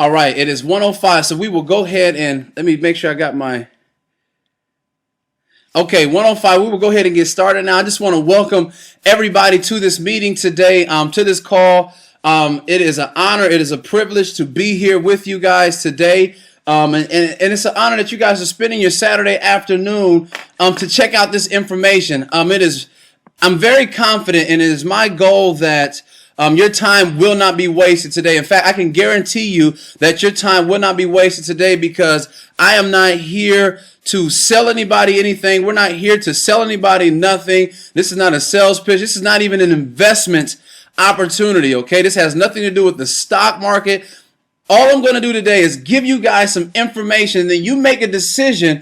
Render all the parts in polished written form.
All right, it is 1:05, so we will go ahead and let me make sure I got my. Okay, 1:05. We will go ahead and get started now. I just want to welcome everybody to this meeting today, to this call. It is an honor, it is a privilege to be here with you guys today. And it's an honor that you guys are spending your Saturday afternoon to check out this information. I'm very confident, and it is my goal that your time will not be wasted today. In fact, I can guarantee you that your time will not be wasted today, because I am not here to sell anybody anything. We're not here to sell anybody nothing. This is not a sales pitch. This is not even an investment opportunity, okay? This has nothing to do with the stock market. All I'm going to do today is give you guys some information, and then you make a decision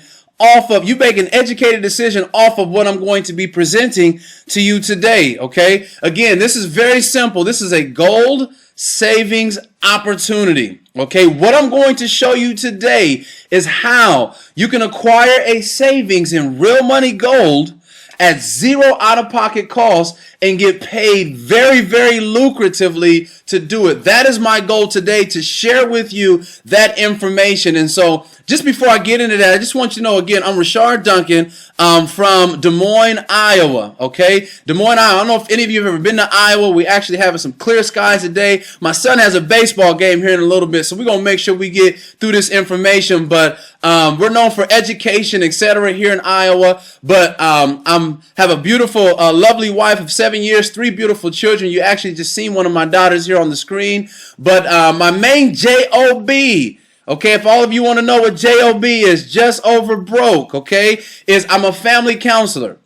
you make an educated decision off of what I'm going to be presenting to you today, okay? Again, this is very simple. This is a gold savings opportunity, okay? What I'm going to show you today is how you can acquire a savings in real money gold at zero out-of-pocket costs and get paid very, very lucratively to do it. That is my goal today, to share with you that information. And so just before I get into that, I just want you to know, again, I'm Rashard Duncan from Des Moines, Iowa, okay? Des Moines, Iowa. I don't know if any of you have ever been to Iowa. We actually have some clear skies today. My son has a baseball game here in a little bit, so we're going to make sure we get through this information. But we're known for education, etc. here in Iowa. But I have a beautiful, lovely wife of 7 years, 3 beautiful children. You actually just seen one of my daughters here on the screen. But my main J-O-B, okay, if all of you want to know what J-O-B is, just over broke, okay, is I'm a family counselor.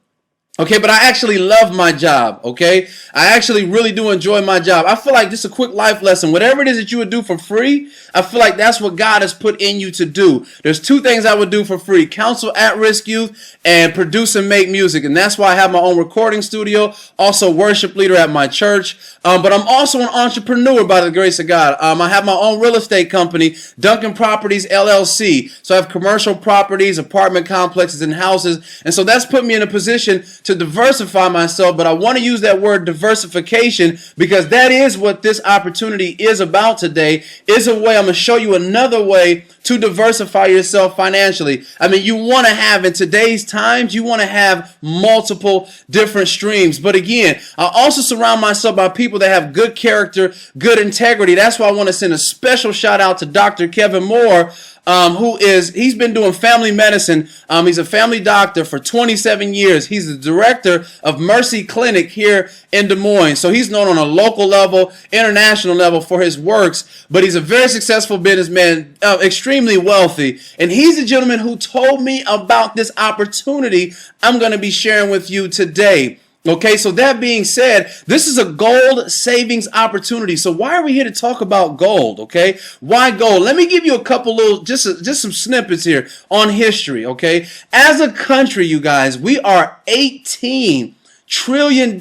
Okay, but I actually love my job, okay? I actually really do enjoy my job. I feel like just a quick life lesson. Whatever it is that you would do for free, I feel like that's what God has put in you to do. There's 2 things I would do for free: counsel at-risk youth and produce and make music. And that's why I have my own recording studio, also worship leader at my church. But I'm also an entrepreneur by the grace of God. I have my own real estate company, Duncan Properties, LLC. So I have commercial properties, apartment complexes, and houses. And so that's put me in a position to diversify myself, but I want to use that word diversification because that is what this opportunity is about today. Is a way, I'm going to show you another way to diversify yourself financially. I mean, you want to have, in today's times, you want to have multiple different streams. But again, I also surround myself by people that have good character, good integrity. That's why I want to send a special shout out to Dr. Kevin Moore, he's been doing family medicine. He's a family doctor for 27 years. He's the director of Mercy Clinic here in Des Moines. So he's known on a local level, international level for his works, but he's a very successful businessman, extremely wealthy. And he's the gentleman who told me about this opportunity I'm going to be sharing with you today. Okay, so that being said, this is a gold savings opportunity. So why are we here to talk about gold? Okay, why gold? Let me give you a couple little, just some snippets here on history. Okay, as a country, you guys, we are $18 trillion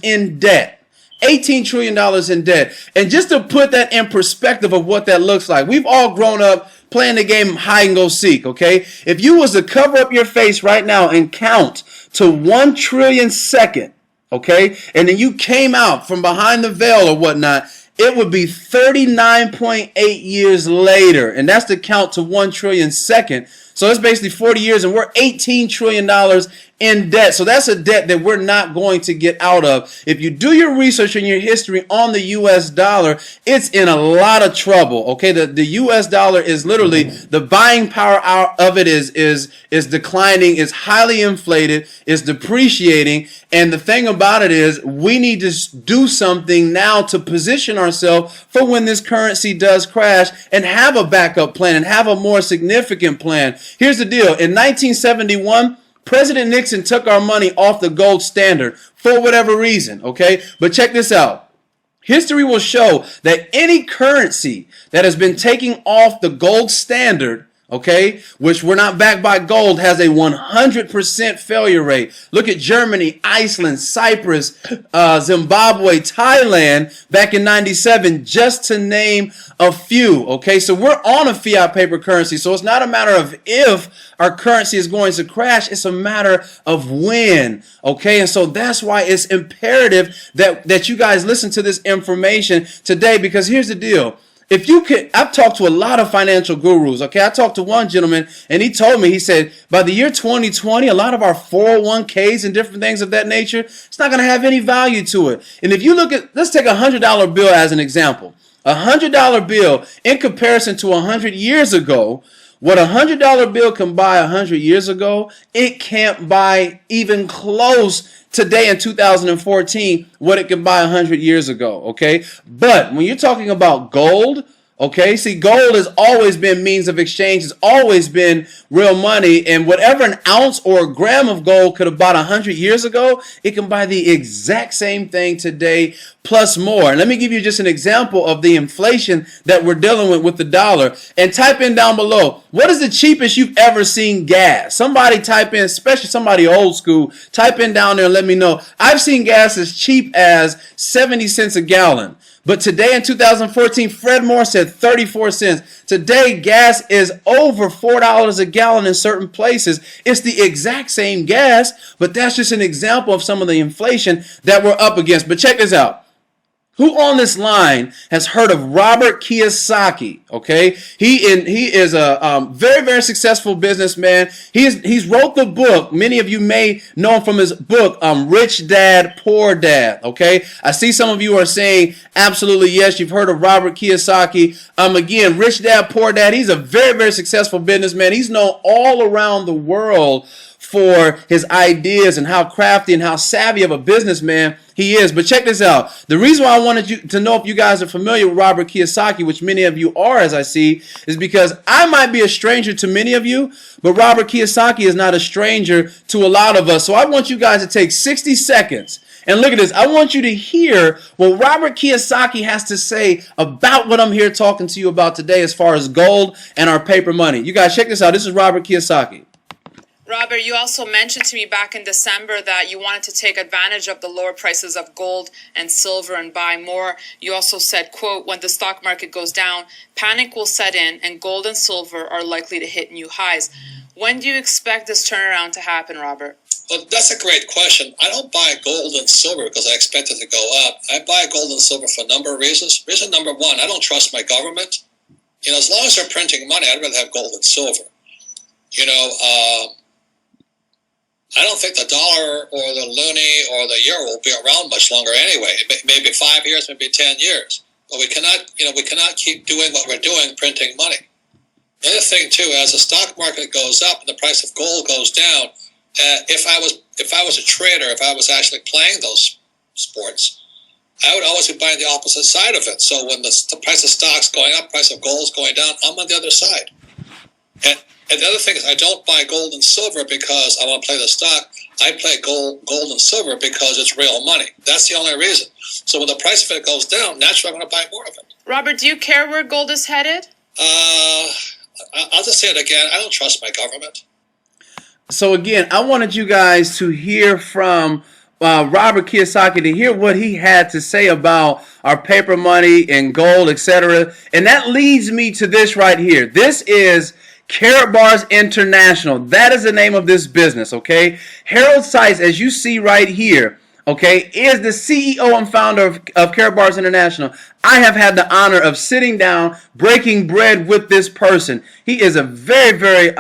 in debt. $18 trillion in debt. And just to put that in perspective of what that looks like, we've all grown up playing the game hide and go seek, okay? If you was to cover up your face right now and count to 1 trillion second, okay, and then you came out from behind the veil or whatnot, it would be 39.8 years later, and that's the count to 1 trillion second. So it's basically 40 years, and we're $18 trillion in debt. So that's a debt that we're not going to get out of. If you do your research and your history on the U.S. dollar, it's in a lot of trouble. Okay, the U.S. dollar is literally, the buying power of it is declining. It's highly inflated. It's depreciating. And the thing about it is, we need to do something now to position ourselves for when this currency does crash, and have a backup plan and have a more significant plan. Here's the deal. In 1971, President Nixon took our money off the gold standard for whatever reason, okay? But check this out. History will show that any currency that has been taken off the gold standard, okay, which we're not backed by gold, has a 100% failure rate. Look at Germany, Iceland, Cyprus, Zimbabwe, Thailand back in 97, just to name a few, okay? So we're on a fiat paper currency, so it's not a matter of if our currency is going to crash, it's a matter of when, okay? And so that's why it's imperative that you guys listen to this information today, because here's the deal. If you could, I've talked to a lot of financial gurus. Okay, I talked to one gentleman and he told me, he said, by the year 2020, a lot of our 401ks and different things of that nature, it's not going to have any value to it. And if you look at, let's take a $100 bill as an example. A $100 bill in comparison to 100 years ago, what a $100 bill can buy 100 years ago, it can't buy even close today in 2014 what it can buy 100 years ago, okay? But when you're talking about gold, okay, see, gold has always been means of exchange. It's always been real money. And whatever an ounce or a gram of gold could have bought 100 years ago, it can buy the exact same thing today plus more. And let me give you just an example of the inflation that we're dealing with the dollar. And type in down below, what is the cheapest you've ever seen gas? Somebody type in, especially somebody old school, type in down there and let me know. I've seen gas as cheap as 70 cents a gallon. But today in 2014, Fred Moore said 34 cents. Today, gas is over $4 a gallon in certain places. It's the exact same gas, but that's just an example of some of the inflation that we're up against. But check this out. Who on this line has heard of Robert Kiyosaki? Okay, he is a very, very successful businessman. He's wrote the book. Many of you may know him from his book, Rich Dad, Poor Dad. Okay, I see some of you are saying absolutely yes. You've heard of Robert Kiyosaki. Again, Rich Dad, Poor Dad. He's a very, very successful businessman. He's known all around the world for his ideas and how crafty and how savvy of a businessman he is. But check this out. The reason why I wanted you to know if you guys are familiar with Robert Kiyosaki, which many of you are, as I see, is because I might be a stranger to many of you, but Robert Kiyosaki is not a stranger to a lot of us. So I want you guys to take 60 seconds and look at this. I want you to hear what Robert Kiyosaki has to say about what I'm here talking to you about today as far as gold and our paper money. You guys check this out. This is Robert Kiyosaki. Robert, you also mentioned to me back in December that you wanted to take advantage of the lower prices of gold and silver and buy more. You also said, quote, when the stock market goes down, panic will set in and gold and silver are likely to hit new highs. When do you expect this turnaround to happen, Robert? Well, that's a great question. I don't buy gold and silver because I expect it to go up. I buy gold and silver for a number of reasons. Reason number one, I don't trust my government. As long as they're printing money, I'd rather have gold and silver. I don't think the dollar or the loonie or the euro will be around much longer anyway. Maybe 5 years, maybe 10 years. But we cannot keep doing what we're doing, printing money. The other thing too, as the stock market goes up and the price of gold goes down, if I was a trader, if I was actually playing those sports, I would always be buying the opposite side of it. So when the price of stock's going up, price of gold is going down, I'm on the other side. And the other thing is I don't buy gold and silver because I want to play the stock. I play gold and silver because it's real money. That's the only reason. So when the price of it goes down, naturally I'm going to buy more of it. Robert, do you care where gold is headed? I'll just say it again. I don't trust my government. So again, I wanted you guys to hear from Robert Kiyosaki, to hear what he had to say about our paper money and gold, etc. And that leads me to this right here. This is Karatbars International. That is the name of this business, okay? Harold Seitz, as you see right here, okay, is the CEO and founder of Karatbars International. I have had the honor of sitting down, breaking bread with this person. He is a very, very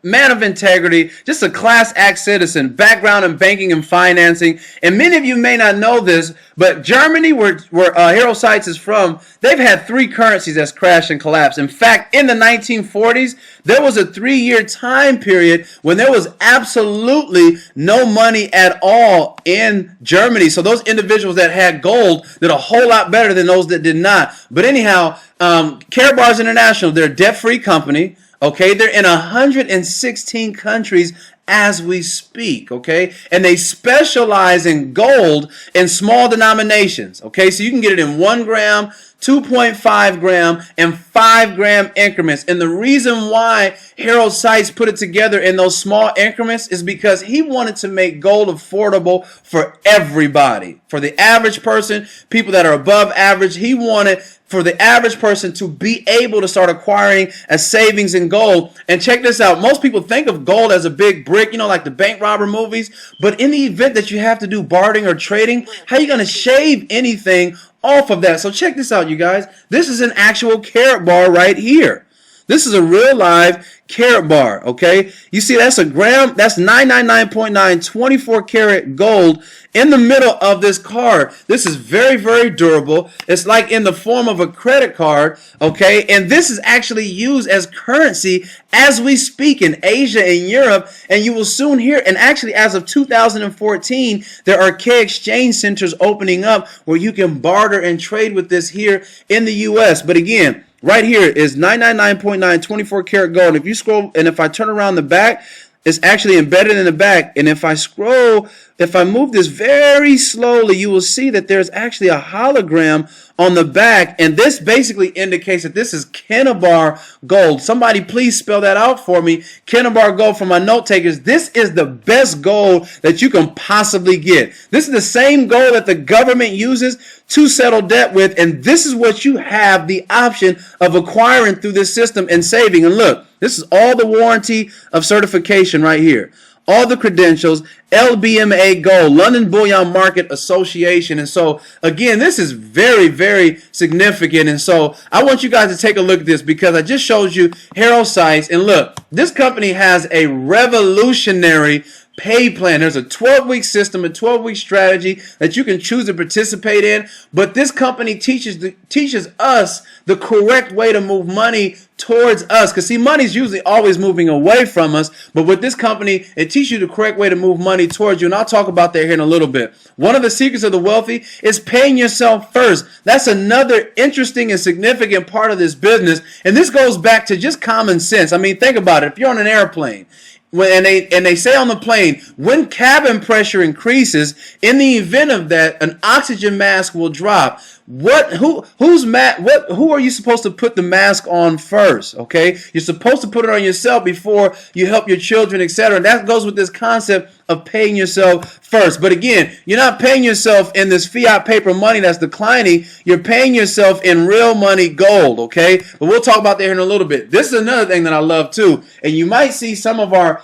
man of integrity, just a class act citizen, background in banking and financing. And many of you may not know this, but Germany, where Harold Seitz is from, they've had 3 currencies that's crashed and collapsed. In fact, in the 1940s, there was a 3-year time period when there was absolutely no money at all in Germany. So those individuals that had gold did a whole lot better than those that did not. But anyhow, Karatbars International, they're a debt-free company. Okay, they're in 116 countries as we speak, okay? And they specialize in gold in small denominations, okay? So you can get it in 1 gram, 2.5 gram, and 5 gram increments. And the reason why Harold Seitz put it together in those small increments is because he wanted to make gold affordable for everybody. For the average person, people that are above average, he wanted for the average person to be able to start acquiring as savings in gold. And check this out. Most people think of gold as a big brick, you know, like the bank robber movies. But in the event that you have to do bartering or trading, how are you going to shave anything off of that? So check this out, you guys. This is an actual Karatbar right here. This is a real live Karatbar, okay? You see, that's a gram, that's 999.9 24 karat gold in the middle of this card. This is very, very durable. It's like in the form of a credit card, okay? And this is actually used as currency as we speak in Asia and Europe, and you will soon hear, and actually as of 2014, there are K exchange centers opening up where you can barter and trade with this here in the U.S. But again, right here is 999.9 24 karat gold. And if you scroll, and if I turn around the back, it's actually embedded in the back. And if I scroll, if I move this very slowly, you will see that there's actually a hologram on the back. And this basically indicates that this is Karatbar gold. Somebody please spell that out for me. Karatbar gold for my note takers. This is the best gold that you can possibly get. This is the same gold that the government uses to settle debt with. And this is what you have the option of acquiring through this system and saving. And look, this is all the warranty of certification right here. All the credentials, LBMA Gold, London Bullion Market Association. And so, again, this is very, very significant. And so I want you guys to take a look at this because I just showed you Hero Sites. And look, this company has a revolutionary pay plan. There's a 12-week system, a 12-week strategy that you can choose to participate in. But this company teaches us the correct way to move money towards us. Because see, money's usually always moving away from us. But with this company, it teaches you the correct way to move money towards you. And I'll talk about that here in a little bit. One of the secrets of the wealthy is paying yourself first. That's another interesting and significant part of this business. And this goes back to just common sense. I mean, think about it. If you're on an airplane, and they say on the plane, when cabin pressure increases, in the event of that, an oxygen mask will drop. Who are you supposed to put the mask on first? Okay, you're supposed to put it on yourself before you help your children, etc. And that goes with this concept of paying yourself first. But again, you're not paying yourself in this fiat paper money that's declining. You're paying yourself in real money, gold. Okay, but we'll talk about that here in a little bit. This is another thing that I love too, and you might see some of our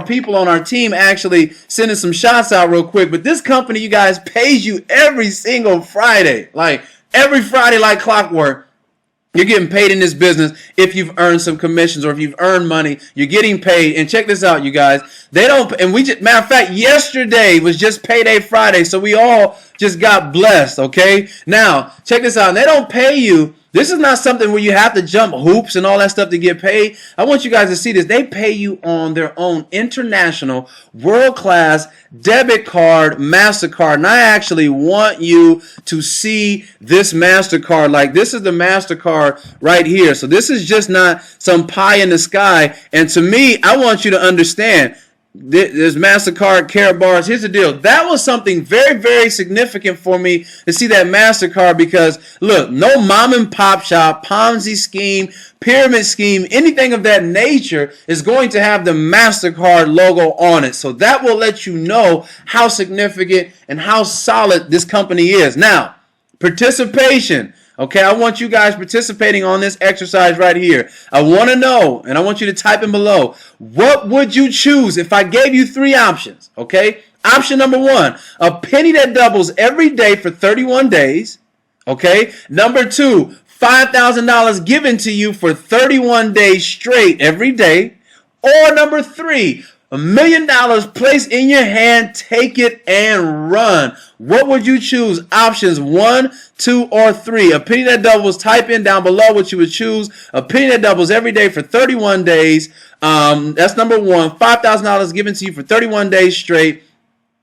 people on our team actually sending some shots out real quick. But this company, you guys, pays you every single Friday. Like every Friday, like clockwork, you're getting paid in this business. If you've earned some commissions or if you've earned money, you're getting paid. And check this out, you guys. They don't, and we just, matter of fact, yesterday was just payday Friday. So we all just got blessed. Okay. Now, check this out. They don't pay you. This is not something where you have to jump hoops and all that stuff to get paid. I want you guys to see this. They pay you on their own international, world-class debit card, MasterCard. And I actually want you to see this MasterCard. Like, this is the MasterCard right here. So this is just not some pie in the sky. And to me, I want you to understand, there's MasterCard, Karatbars. Here's the deal. That was something very, very significant for me to see that MasterCard because, look, no mom and pop shop, Ponzi scheme, pyramid scheme, anything of that nature is going to have the MasterCard logo on it. So that will let you know how significant and how solid this company is. Now, participation. Okay, I want you guys participating on this exercise right here. I want to know, and I want you to type in below, what would you choose if I gave you 3 options? Okay, option number 1, a penny that doubles every day for 31 days. Okay, number 2, $5,000 given to you for 31 days straight every day. Or number 3, $1 million placed in your hand, take it and run. What would you choose? Options 1, 2, or 3. A penny that doubles, type in down below what you would choose. A penny that doubles every day for 31 days. That's number 1. $5,000 given to you for 31 days straight.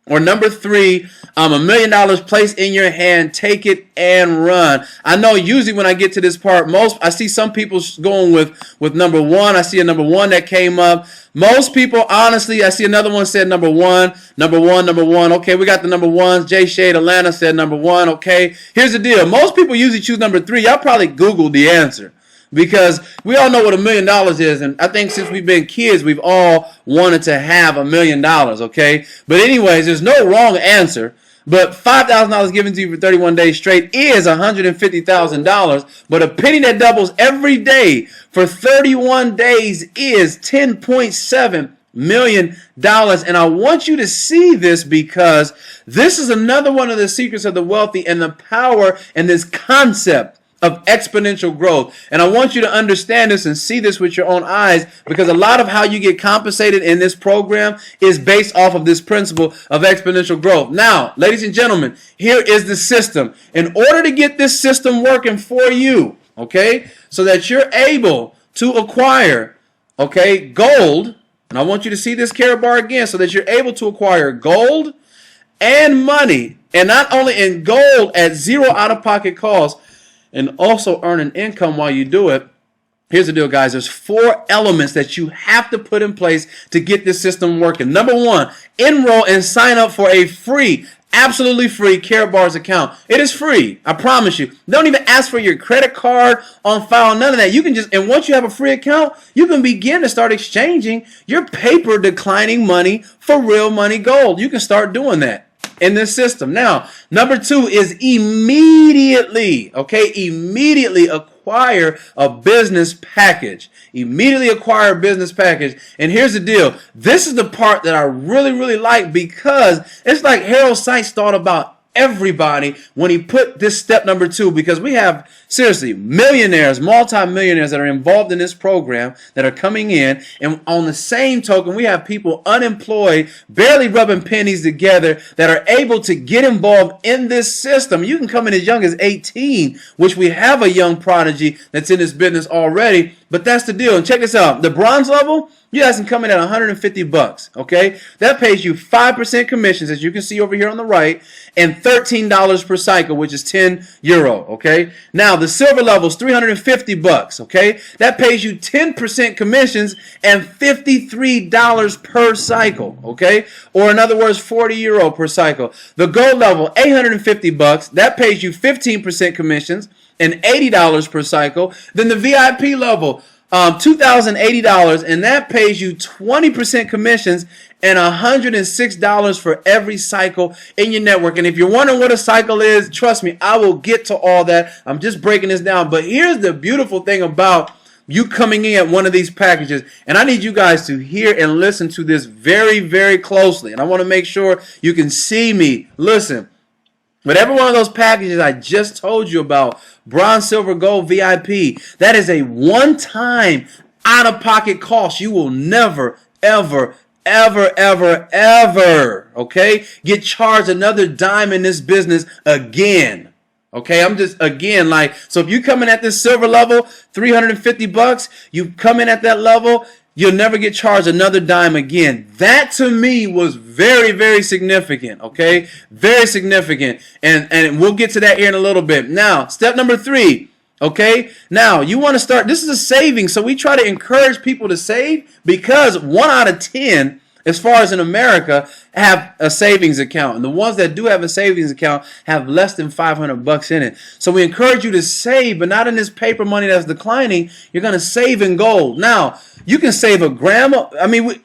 Or number 3, $1 million placed in your hand, take it and run. I know usually when I get to this part, I see some people going with number 1. I see a number 1 that came up. Most people, honestly, I see another one said number 1, number 1, number 1. Okay, we got the number 1s. Jay Shade Atlanta said number 1. Okay, here's the deal. Most people usually choose number 3. Y'all probably Googled the answer. Because we all know what $1 million is, and I think since we've been kids, we've all wanted to have $1 million, okay? But anyways, there's no wrong answer. But $5,000 given to you for 31 days straight is $150,000. But a penny that doubles every day for 31 days is $10.7 million. And I want you to see this because this is another one of the secrets of the wealthy and the power and this concept of exponential growth. And I want you to understand this and see this with your own eyes, because a lot of how you get compensated in this program is based off of this principle of exponential growth. Now, ladies and gentlemen, here is the system. In order to get this system working for you, okay, so that you're able to acquire, okay, gold, and I want you to see this Karatbar again, so that you're able to acquire gold and money, and not only in gold at zero out-of-pocket cost, and also earn an income while you do it. Here's the deal, guys. There's 4 elements that you have to put in place to get this system working. Number 1, enroll and sign up for a free, absolutely free Karatbars account. It is free. I promise you. Don't even ask for your credit card on file, none of that. You can just, and once you have a free account, you can begin to start exchanging your paper declining money for real money gold. You can start doing that in this system. Now, number 2 is immediately acquire a business package. Immediately acquire a business package. And here's the deal. This is the part that I really like, because it's like Harold Sykes thought about everybody when he put this step number 2, because we have seriously millionaires, multi-millionaires that are involved in this program that are coming in, and on the same token we have people unemployed, barely rubbing pennies together, that are able to get involved in this system. You can come in as young as 18, which we have a young prodigy that's in this business already. But that's the deal. And check this out. The bronze level, you guys can come in at $150, okay? That pays you 5% commissions, as you can see over here on the right, and $13 per cycle, which is €10, okay? Now, the silver level is $350, okay? That pays you 10% commissions and $53 per cycle, okay? Or in other words, €40 per cycle. The gold level, $850, that pays you 15% commissions and $80 per cycle. Then the VIP level, $2,080, and that pays you 20% commissions and $106 for every cycle in your network. And if you're wondering what a cycle is, trust me, I will get to all that. I'm just breaking this down. But here's the beautiful thing about you coming in at one of these packages, and I need you guys to hear and listen to this very closely. And I want to make sure you can see me. Listen. But every one of those packages I just told you about, bronze, silver, gold, VIP, that is a one-time out-of-pocket cost. You will never, ever, okay, get charged another dime in this business again. Okay, I'm just, again, like, so if you come in at this silver level, $350, you come in at that level, you'll never get charged another dime again. That to me was very significant, okay? Very significant. And we'll get to that here in a little bit. Now, step number 3, okay? Now, you want to start, this is a savings, so we try to encourage people to save, because 1 out of 10, as far as in America, have a savings account. And the ones that do have a savings account have less than $500 in it. So we encourage you to save, but not in this paper money that's declining. You're going to save in gold. Now, you can save a gram.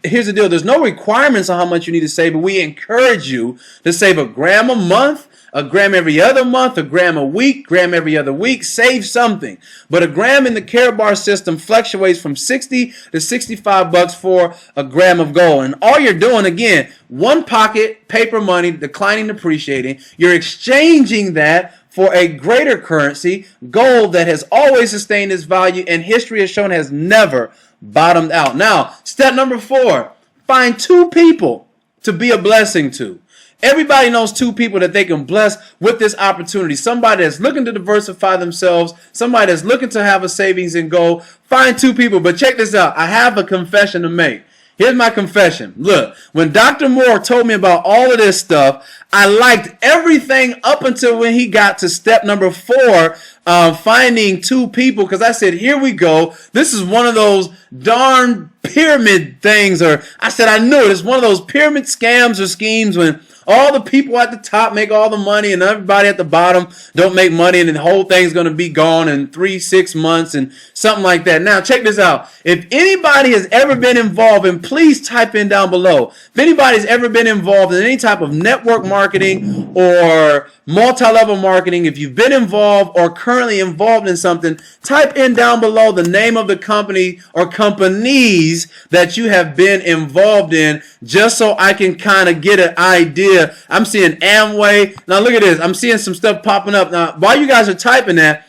Here's the deal. There's no requirements on how much you need to save, but we encourage you to save a gram a month, a gram every other month, a gram a week, gram every other week. Save something. But a gram in the Karatbar system fluctuates from $60 to $65 for a gram of gold. And all you're doing, again, one pocket, paper money, declining, depreciating. You're exchanging that for a greater currency, gold, that has always sustained its value and history has shown has never bottomed out. Now, step number 4, find 2 people to be a blessing to. Everybody knows 2 people that they can bless with this opportunity. Somebody that's looking to diversify themselves, somebody that's looking to have a savings in gold. Find 2 people. But check this out. I have a confession to make. Here's my confession. Look, when Dr. Moore told me about all of this stuff, I liked everything up until when he got to step number 4, finding 2 people, because I said, here we go. This is one of those darn pyramid things, or I said, I knew it. It's one of those pyramid scams or schemes when All the people at the top make all the money and everybody at the bottom don't make money, and the whole thing's going to be gone in 3-6 months and something like that. Now, check this out. If anybody has ever been involved, and please type in down below, if anybody's ever been involved in any type of network marketing or multi-level marketing, if you've been involved or currently involved in something, type in down below the name of the company or companies that you have been involved in, just so I can kind of get an idea. I'm seeing Amway. Now look at this. I'm seeing some stuff popping up. Now, while you guys are typing that,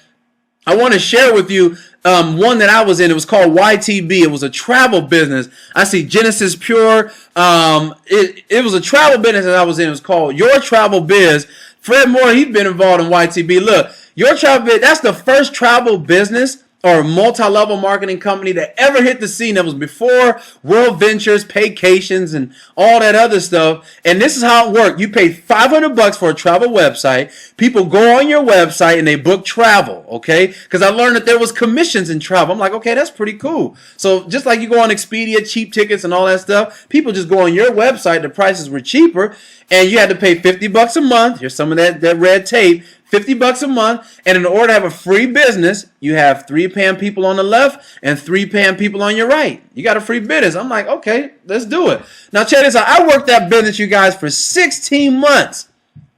I want to share with you one that I was in. It was called YTB. It was a travel business. I see Genesis Pure. It was a travel business that I was in. It was called Your Travel Biz. Fred Moore, he's been involved in YTB. Look, Your Travel Biz, that's the first travel business or multi-level marketing company that ever hit the scene. That was before World Ventures, Paycations, and all that other stuff. And this is how it worked. You pay $500 for a travel website. People go on your website and they book travel, okay? Because I learned that there was commissions in travel. I'm like, okay, that's pretty cool. So just like you go on Expedia, cheap tickets and all that stuff, people just go on your website. The prices were cheaper, and you had to pay $50 a month. Here's some of that red tape. $50 a month, and in order to have a free business, you have 3 paying people on the left and 3 paying people on your right. You got a free business. I'm like, okay, let's do it. Now check this out. I worked that business, you guys, for 16 months.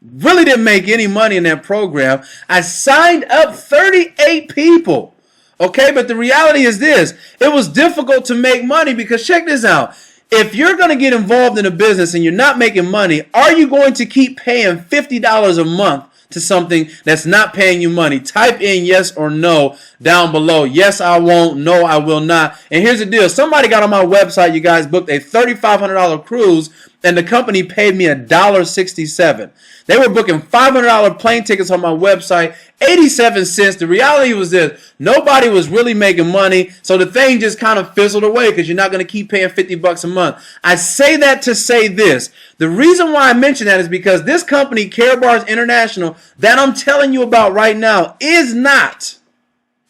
Really didn't make any money in that program. I signed up 38 people. Okay, but the reality is this. It was difficult to make money because check this out. If you're going to get involved in a business and you're not making money, are you going to keep paying $50 a month to something that's not paying you money? Type in yes or no down below. Yes, I won't. No, I will not. And here's the deal. Somebody got on my website, you guys, booked a $3,500 cruise, and the company paid me $1.67. They were booking $500 plane tickets on my website, 87 cents. The reality was this. Nobody was really making money, so the thing just kind of fizzled away because you're not going to keep paying $50 a month. I say that to say this. The reason why I mention that is because this company, Karatbars International, that I'm telling you about right now is not,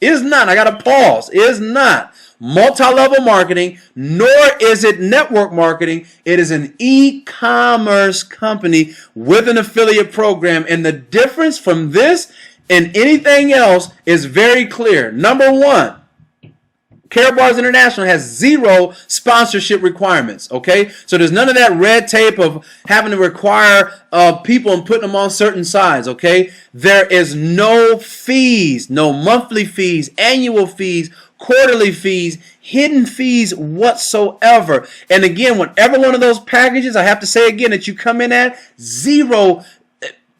I got to pause, is not multi-level marketing, nor is it network marketing. It is an e-commerce company with an affiliate program. And the difference from this and anything else is very clear. Number one, Karatbars International has 0 sponsorship requirements, okay? So there's none of that red tape of having to require people and putting them on certain sides, okay? There is no fees, no monthly fees, annual fees, quarterly fees, hidden fees whatsoever. And again, whatever one of those packages, I have to say again, that you come in at 0,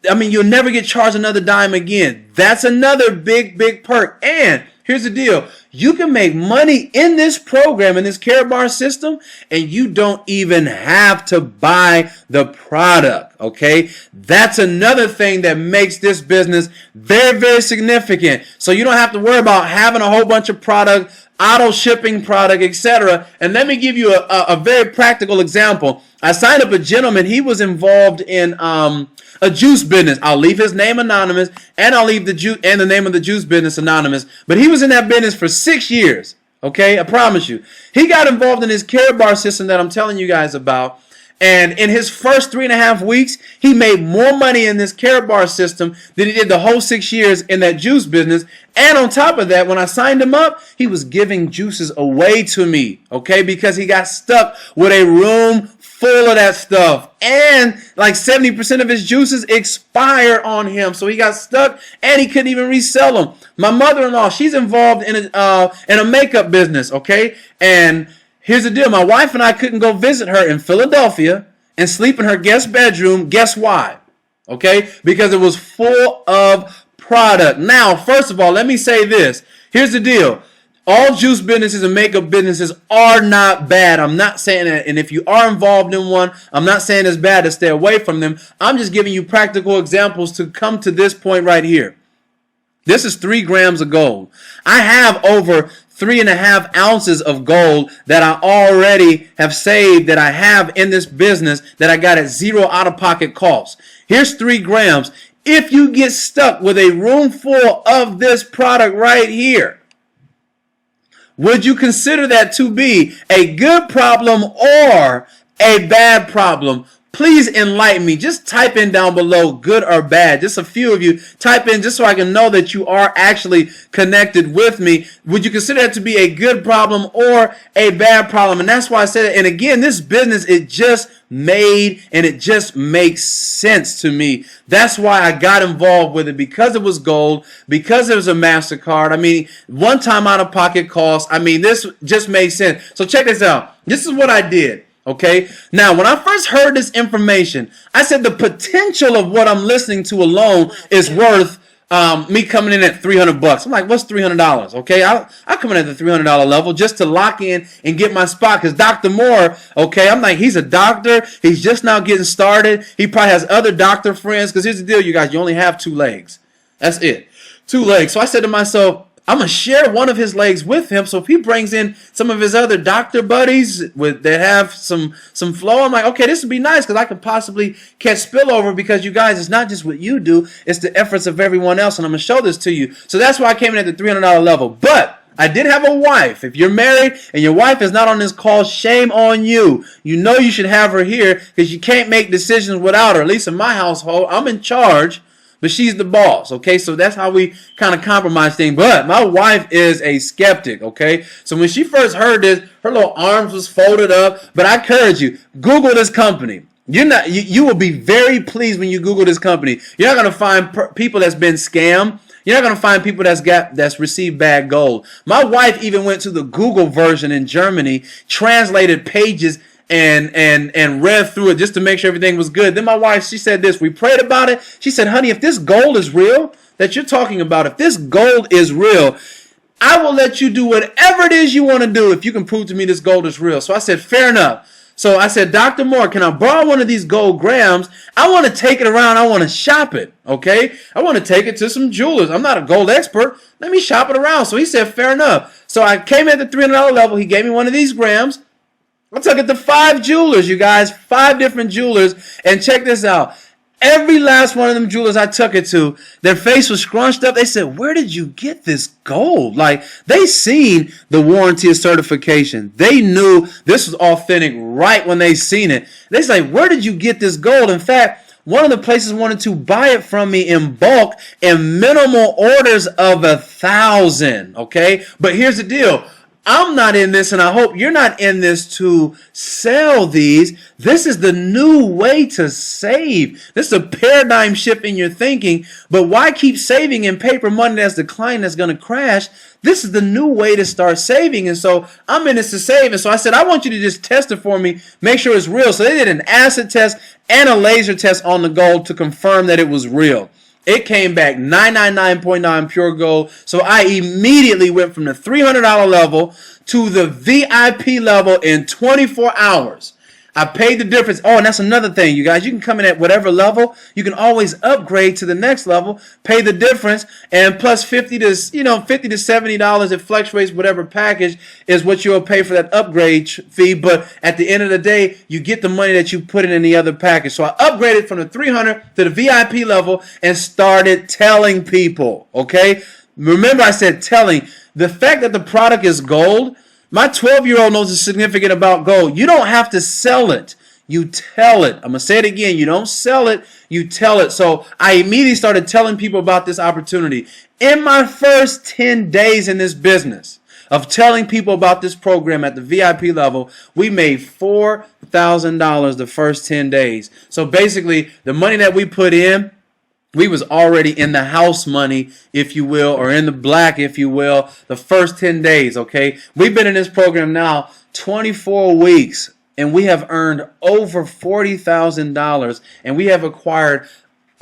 I mean, you'll never get charged another dime again. That's another big, big perk. And here's the deal. You can make money in this program, in this Karatbars system, and you don't even have to buy the product, okay? That's another thing that makes this business very, very significant. So you don't have to worry about having a whole bunch of product, auto shipping product, etc. And let me give you a very practical example. I signed up a gentleman. He was involved in a juice business. I'll leave his name anonymous, and I'll leave the name of the juice business anonymous. But he was in that business for 6 years. Okay, I promise you. He got involved in his Karatbars system that I'm telling you guys about. And in his first 3.5 weeks, he made more money in this Karatbars system than he did the whole 6 years in that juice business. And on top of that, when I signed him up, he was giving juices away to me, okay, because he got stuck with a room full of that stuff. And like 70% of his juices expire on him. So he got stuck and he couldn't even resell them. My mother-in-law, she's involved in a makeup business, okay? And here's the deal. My wife and I couldn't go visit her in Philadelphia and sleep in her guest bedroom. Guess why? Okay? Because it was full of product. Now, first of all, let me say this. Here's the deal. All juice businesses and makeup businesses are not bad. I'm not saying that. And if you are involved in one, I'm not saying it's bad to stay away from them. I'm just giving you practical examples to come to this point right here. This is 3 grams of gold. I have over 3.5 ounces of gold that I already have saved, that I have in this business, that I got at 0 out-of-pocket cost. Here's 3 grams. If you get stuck with a room full of this product right here, would you consider that to be a good problem or a bad problem? Please enlighten me. Just type in down below, good or bad. Just a few of you type in just so I can know that you are actually connected with me. Would you consider that to be a good problem or a bad problem? And that's why I said it. And again, this business, it just made and it just makes sense to me. That's why I got involved with it, because it was gold, because it was a MasterCard. I mean, one time out of pocket cost. I mean, this just made sense. So check this out. This is what I did. Okay. Now, when I first heard this information, I said the potential of what I'm listening to alone is worth me coming in at $300. I'm like, what's $300? Okay, I come in at the $300 level just to lock in and get my spot. Because Dr. Moore, okay, I'm like, he's a doctor. He's just now getting started. He probably has other doctor friends. Because here's the deal, you guys, you only have 2 legs. That's it, 2 legs. So I said to myself, I'm going to share one of his legs with him. So if he brings in some of his other doctor buddies that have some flow, I'm like, okay, this would be nice because I could possibly catch spillover, because you guys, it's not just what you do, it's the efforts of everyone else. And I'm going to show this to you. So that's why I came in at the $300 level. But I did have a wife. If you're married and your wife is not on this call, shame on you. You know you should have her here, because you can't make decisions without her. At least in my household, I'm in charge, but she's the boss, okay? So that's how we kind of compromise things. But my wife is a skeptic, okay? So when she first heard this, her little arms was folded up. But I encourage you, Google this company. You will be very pleased when you Google this company. You're not going to find people that's been scammed. You're not going to find people that's received bad gold. My wife even went to the Google version in Germany, translated pages, and read through it just to make sure everything was good. Then my wife, she said this. We prayed about it. She said, honey, if this gold is real that you're talking about, if this gold is real, I will let you do whatever it is you want to do if you can prove to me this gold is real. So I said, fair enough. So I said, Dr. Moore, can I borrow one of these gold grams? I want to take it around. I want to shop it, okay? I want to take it to some jewelers. I'm not a gold expert. Let me shop it around. So he said, fair enough. So I came at the $300 level. He gave me one of these grams. I took it to 5 jewelers, you guys, 5 different jewelers. And check this out. Every last one of them jewelers I took it to, their face was scrunched up. They said, where did you get this gold? Like, they seen the warranty and certification. They knew this was authentic right when they seen it. They said, where did you get this gold? In fact, one of the places wanted to buy it from me in bulk in minimal orders of 1,000. Okay, but here's the deal. I'm not in this, and I hope you're not in this to sell these. This is the new way to save. This is a paradigm shift in your thinking. But why keep saving in paper money that's declining, that's going to crash? This is the new way to start saving. And so I'm in this to save. And so I said, I want you to just test it for me, make sure it's real. So they did an acid test and a laser test on the gold to confirm that it was real. It came back 999.9 pure gold. So I immediately went from the $300 level to the VIP level in 24 hours. I paid the difference. Oh, and that's another thing, you guys. You can come in at whatever level. You can always upgrade to the next level, pay the difference, and plus $50 to $70. It fluctuates. Whatever package is what you'll pay for that upgrade fee. But at the end of the day, you get the money that you put in the other package. So I upgraded from the 300 to the VIP level and started telling people. Okay, remember I said telling. The fact that the product is gold. My 12-year-old knows it's significant about gold. You don't have to sell it. You tell it. I'm going to say it again. You don't sell it. You tell it. So I immediately started telling people about this opportunity. In my first 10 days in this business of telling people about this program at the VIP level, we made $4,000 the first 10 days. So basically, the money that we put in, we was already in the house money, if you will, or in the black, if you will, the first 10 days, okay? We've been in this program now 24 weeks, and we have earned over $40,000, and we have acquired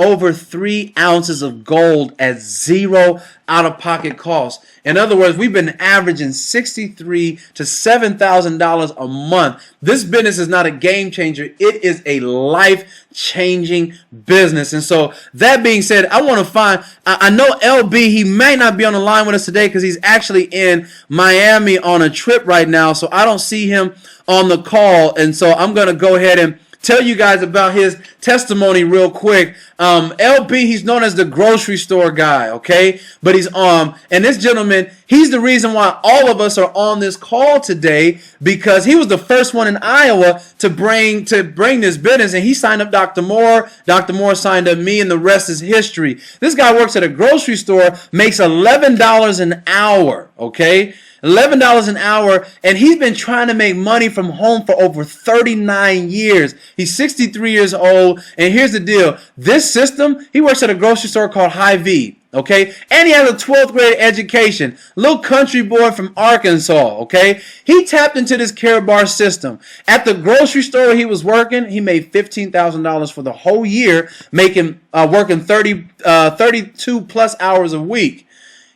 over 3 ounces of gold at zero out-of-pocket cost. In other words, we've been averaging $63,000 to $7,000 a month. This business is not a game changer. It is a life-changing business. And so that being said, I want to find, I know LB, he may not be on the line with us today because he's actually in Miami on a trip right now. So I don't see him on the call. And so I'm going to go ahead and tell you guys about his testimony real quick. LB, he's known as the grocery store guy, okay? But he's and this gentleman, he's the reason why all of us are on this call today, because he was the first one in Iowa to bring this business, and he signed up Dr. Moore. Dr. Moore signed up me, and the rest is history. This guy works at a grocery store, makes $11 an hour, okay? $11 an hour, and he's been trying to make money from home for over 39 years. He's 63 years old, and here's the deal. This system, he works at a grocery store called Hy-Vee, okay? And he has a 12th grade education. Little country boy from Arkansas, okay? He tapped into this Karatbars system. At the grocery store he was working, he made $15,000 for the whole year, working 32 plus hours a week.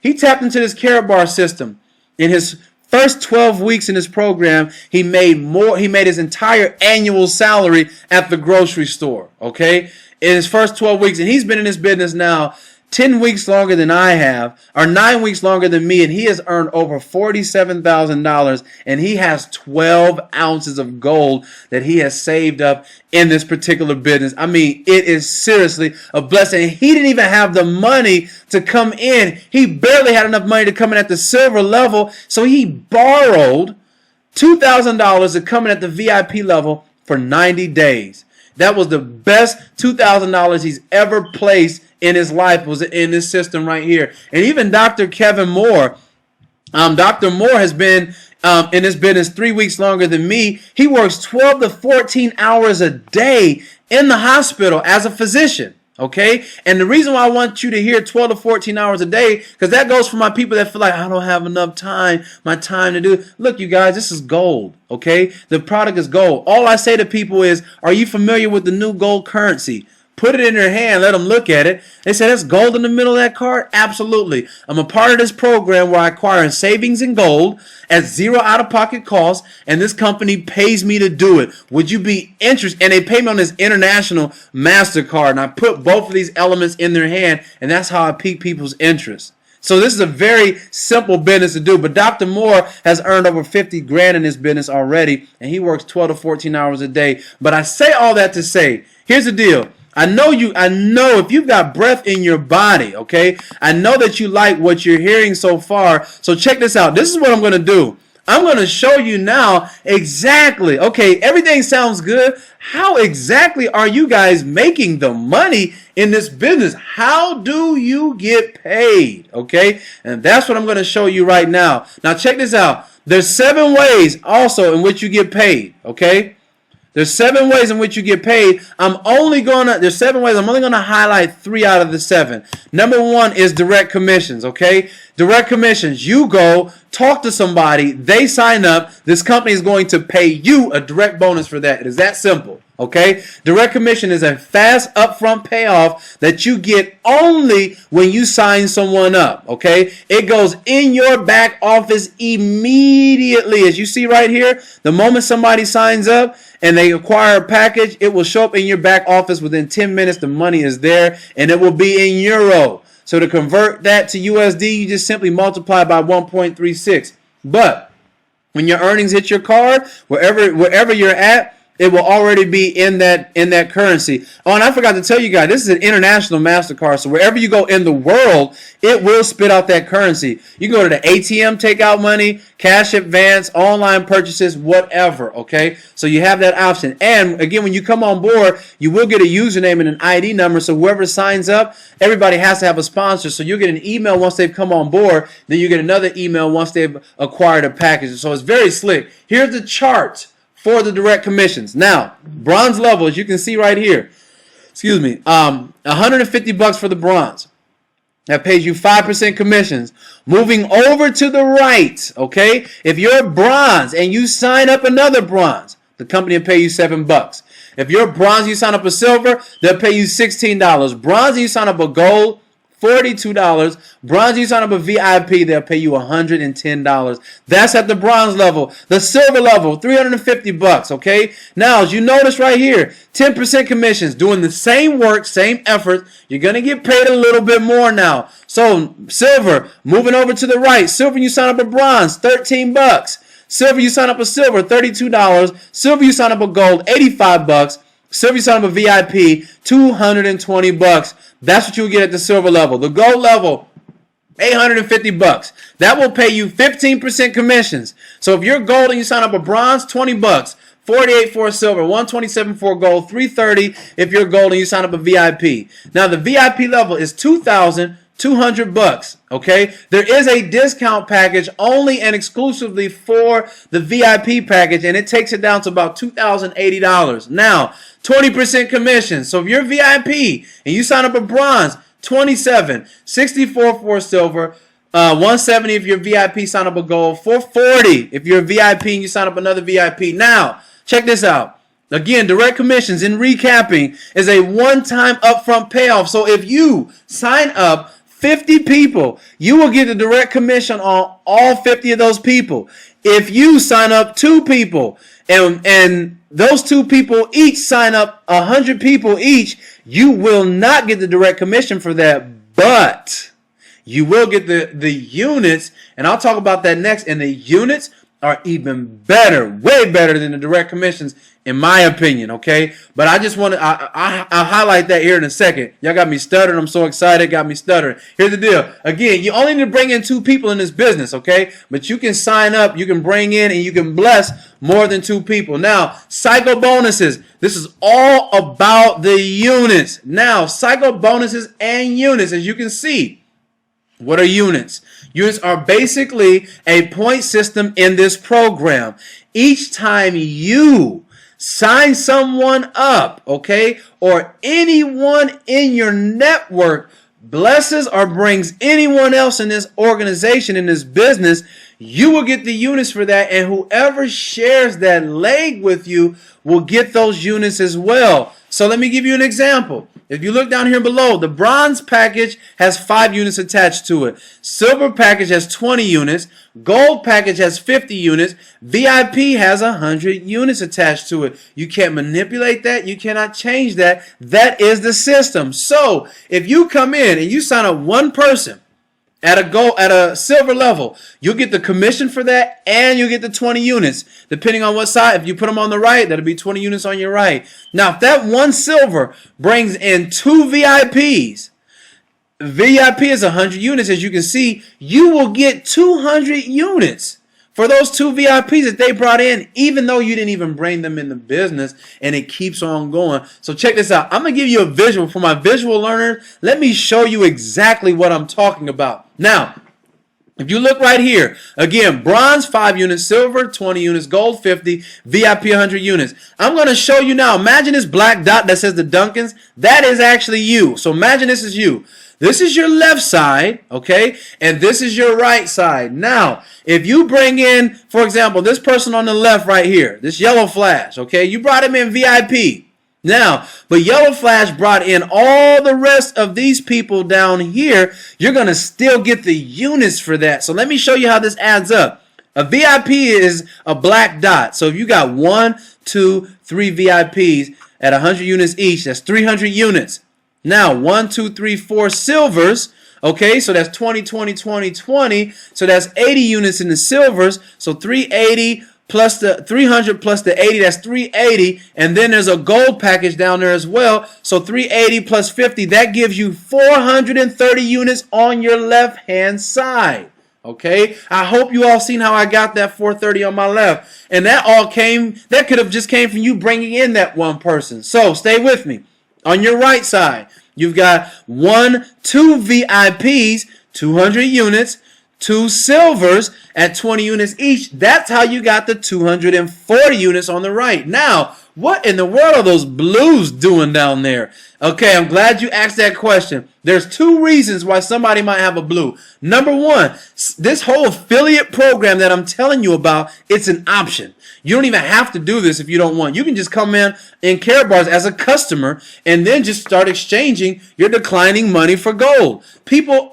He tapped into this Karatbars system. In his first 12 weeks in his program, he made his entire annual salary at the grocery store, okay? In his first 12 weeks, and he's been in this business now 10 weeks longer than I have, or 9 weeks longer than me, and he has earned over $47,000, and he has 12 ounces of gold that he has saved up in this particular business. I mean, it is seriously a blessing. He didn't even have the money to come in. He barely had enough money to come in at the silver level, so he borrowed $2,000 to come in at the VIP level for 90 days. That was the best $2,000 he's ever placed in his life, was in this system right here. And even Dr. Kevin Moore, Dr. Moore has been in this business 3 weeks longer than me. He works 12 to 14 hours a day in the hospital as a physician. Okay? And the reason why I want you to hear 12 to 14 hours a day, because that goes for my people that feel like I don't have enough time, my time to do. Look, you guys, this is gold. Okay? The product is gold. All I say to people is, are you familiar with the new gold currency? Put it in their hand, let them look at it. They say, that's gold in the middle of that card? Absolutely. I'm a part of this program where I acquire savings in gold at zero out-of-pocket cost, and this company pays me to do it. Would you be interested? And they pay me on this international MasterCard, and I put both of these elements in their hand, and that's how I pique people's interest. So this is a very simple business to do. But Dr. Moore has earned over 50 grand in this business already, and he works 12 to 14 hours a day. But I say all that to say, here's the deal. I know if you've got breath in your body, okay? I know that you like what you're hearing so far. So check this out. This is what I'm going to do. I'm going to show you now exactly, okay, everything sounds good. How exactly are you guys making the money in this business? How do you get paid, okay? And that's what I'm going to show you right now. Now check this out. There's 7 ways also in which you get paid, okay? There's 7 ways in which you get paid. There's 7 ways. I'm only going to highlight 3 out of the 7. Number 1 is direct commissions, okay? Direct commissions. You go talk to somebody. They sign up. This company is going to pay you a direct bonus for that. It is that simple, okay? Direct commission is a fast upfront payoff that you get only when you sign someone up, okay? It goes in your back office immediately. As you see right here, the moment somebody signs up and they acquire a package, it will show up in your back office within 10 minutes. The money is there, and it will be in euro. So to convert that to USD, you just simply multiply by 1.36. But when your earnings hit your card, wherever you're at, it will already be in that currency. Oh, and I forgot to tell you guys, this is an international MasterCard, so wherever you go in the world, it will spit out that currency. You can go to the ATM, take out money, cash advance, online purchases, whatever, okay? So you have that option. And again, when you come on board, you will get a username and an ID number, so whoever signs up, everybody has to have a sponsor. So you'll get an email once they've come on board, then you get another email once they've acquired a package. So it's very slick. Here's the chart for the direct commissions. Now, bronze level, as you can see right here, $150 for the bronze. That pays you 5% commissions. Moving over to the right, okay? If you're a bronze and you sign up another bronze, the company will pay you $7. If you're a bronze, you sign up a silver, they'll pay you $16. Bronze, you sign up a gold, $42. Bronze, you sign up a VIP, they'll pay you $110. That's at the bronze level. The silver level, $350, okay? Now, as you notice right here, 10% commissions, doing the same work, same effort. You're going to get paid a little bit more now. So, silver, moving over to the right. Silver, you sign up a bronze, $13. Silver, you sign up a silver, $32. Silver, you sign up a gold, $85. Silver, you sign up a VIP, $220. That's what you'll get at the silver level. The gold level, $850. That will pay you 15% commissions. So if you're gold and you sign up a bronze, $20. 48 for a silver, 127 for a gold, 330 if you're gold and you sign up a VIP. Now the VIP level is $2,200. Okay, there is a discount package only and exclusively for the VIP package, and it takes it down to about $2,080. Now 20% commission. So if you're VIP and you sign up a bronze, 27, 64 for a silver, 170 if you're VIP, sign up a gold, 440 if you're a VIP and you sign up another VIP. Now, check this out. Again, direct commissions in recapping is a one-time upfront payoff. So if you sign up 50 people, you will get the direct commission on all 50 of those people. If you sign up 2 people and those 2 people each sign up 100 people each, you will not get the direct commission for that, but you will get the units, and I'll talk about that next. And the units are even better, way better than the direct commissions, in my opinion, okay? But I just want to, I'll highlight that here in a second. Y'all got me stuttering. I'm so excited. Got me stuttering. Here's the deal. Again, you only need to bring in 2 people in this business, okay? But you can sign up, you can bring in, and you can bless more than 2 people. Now, cycle bonuses. This is all about the units. Now, cycle bonuses and units, as you can see. What are units? Units are basically a point system in this program. Each time you sign someone up, okay, or anyone in your network blesses or brings anyone else in this organization, in this business, you will get the units for that, and whoever shares that leg with you will get those units as well. So let me give you an example. If you look down here below, the bronze package has 5 units attached to it. Silver package has 20 units. Gold package has 50 units. VIP has 100 units attached to it. You can't manipulate that. You cannot change that. That is the system. So if you come in and you sign up one person at a silver level, you'll get the commission for that, and you'll get the 20 units. Depending on what side, if you put them on the right, that'll be 20 units on your right. Now, if that one silver brings in 2 VIPs, VIP is 100 units, as you can see, you will get 200 units for those 2 VIPs that they brought in, even though you didn't even bring them in the business, and it keeps on going. So check this out. I'm going to give you a visual. For my visual learners, let me show you exactly what I'm talking about. Now, if you look right here, again, bronze 5 units, silver 20 units, gold 50, VIP 100 units. I'm going to show you now. Imagine this black dot that says the Duncans. That is actually you. So imagine this is you. This is your left side, okay? And this is your right side. Now, if you bring in, for example, this person on the left right here, this yellow flash, okay? You brought him in VIP. Now, but Yellow Flash brought in all the rest of these people down here. You're going to still get the units for that. So let me show you how this adds up. A VIP is a black dot. So if you got 1, 2, 3 VIPs at 100 units each, that's 300 units. Now, 1, 2, 3, 4 silvers. Okay, so that's 20, 20, 20, 20. So that's 80 units in the silvers. So 380 plus the 300 plus the 80, that's 380. And then there's a gold package down there as well. So 380 plus 50, that gives you 430 units on your left-hand side. Okay, I hope you all seen how I got that 430 on my left. And that could have just came from you bringing in that one person. So stay with me. On your right side, you've got 1, 2 VIPs, 200 units, 2 silvers at 20 units each. That's how you got the 240 units on the right. Now, what in the world are those blues doing down there? Okay, I'm glad you asked that question. There's 2 reasons why somebody might have a blue. Number 1, this whole affiliate program that I'm telling you about, it's an option. You don't even have to do this if you don't want. You can just come in Karatbars as a customer and then just start exchanging your declining money for gold. People,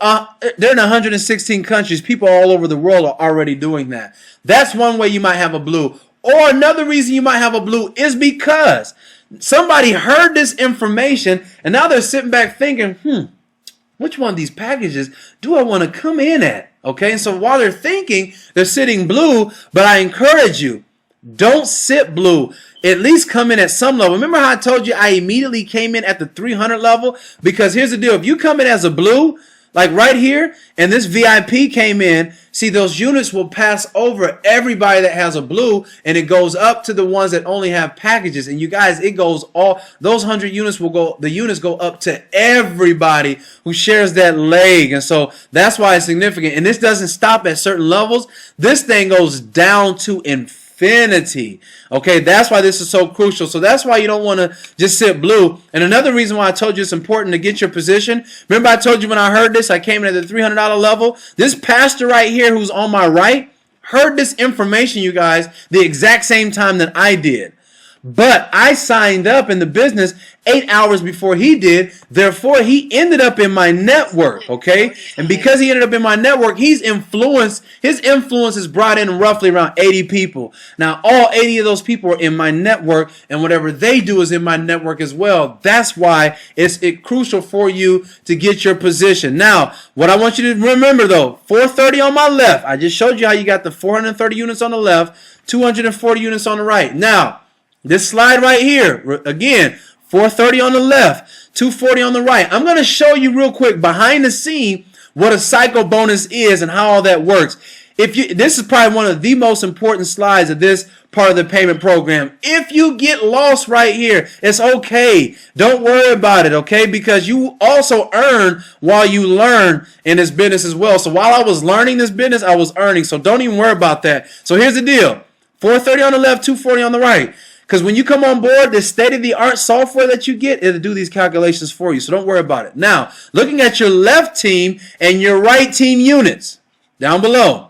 they're in 116 countries. People all over the world are already doing that. That's one way you might have a blue. Or another reason you might have a blue is because somebody heard this information and now they're sitting back thinking, which one of these packages do I want to come in at? Okay, and so while they're thinking, they're sitting blue, but I encourage you, Don't sit blue. At least come in at some level. Remember how I told you I immediately came in at the 300 level? Because here's the deal. If you come in as a blue, like right here, and this VIP came in, see, those units will pass over everybody that has a blue, and it goes up to the ones that only have packages. And you guys, it goes all, those 100 units will go, the units go up to everybody who shares that leg. And so that's why it's significant. And this doesn't stop at certain levels. This thing goes down to infinity. Okay, that's why this is so crucial. So that's why you don't want to just sit blue. And another reason why I told you it's important to get your position. Remember I told you when I heard this, I came in at the $300 level. This pastor right here who's on my right heard this information, you guys, the exact same time that I did. But I signed up in the business 8 hours before he did. Therefore, he ended up in my network, okay? And because he ended up in my network, his influence has brought in roughly around 80 people. Now, all 80 of those people are in my network, and whatever they do is in my network as well. That's why it's crucial for you to get your position. Now, what I want you to remember, though, 430 on my left. I just showed you how you got the 430 units on the left, 240 units on the right. Now, this slide right here, again, 430 on the left, 240 on the right. I'm going to show you real quick behind the scene what a cycle bonus is and how all that works. This is probably one of the most important slides of this part of the payment program. If you get lost right here, it's okay. Don't worry about it, okay? Because you also earn while you learn in this business as well. So while I was learning this business, I was earning. So don't even worry about that. So here's the deal. 430 on the left, 240 on the right. Because when you come on board, this state-of-the-art software that you get, it'll do these calculations for you. So don't worry about it. Now, looking at your left team and your right team units down below.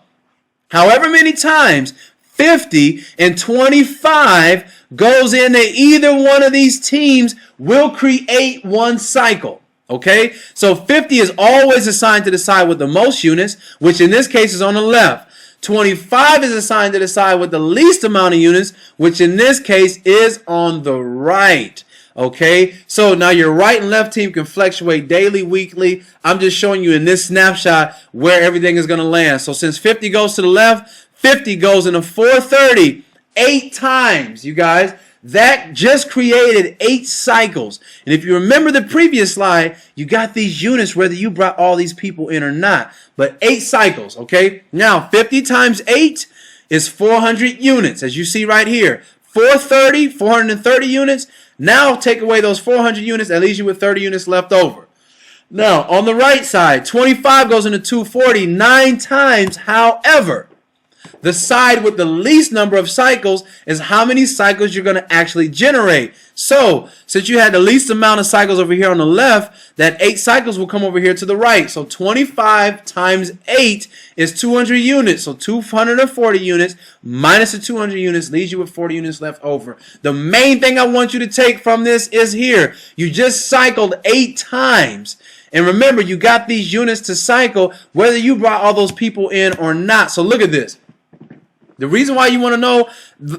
However many times 50 and 25 goes into either one of these teams will create one cycle. Okay? So 50 is always assigned to the side with the most units, which in this case is on the left. 25 is assigned to the side with the least amount of units, which in this case is on the right. Okay, so now your right and left team can fluctuate daily, weekly. I'm just showing you in this snapshot where everything is going to land. So since 50 goes to the left, 50 goes into 430 8 times, you guys. That just created 8 cycles. And if you remember the previous slide, you got these units whether you brought all these people in or not. But 8 cycles, okay? Now, 50 times 8 is 400 units, as you see right here. 430 units. Now take away those 400 units, that leaves you with 30 units left over. Now, on the right side, 25 goes into 240 9 times. However, the side with the least number of cycles is how many cycles you're going to actually generate. So, since you had the least amount of cycles over here on the left, that 8 cycles will come over here to the right. So, 25 times 8 is 200 units. So, 240 units minus the 200 units leaves you with 40 units left over. The main thing I want you to take from this is here. You just cycled 8 times. And remember, you got these units to cycle whether you brought all those people in or not. So, look at this. The reason why you want to know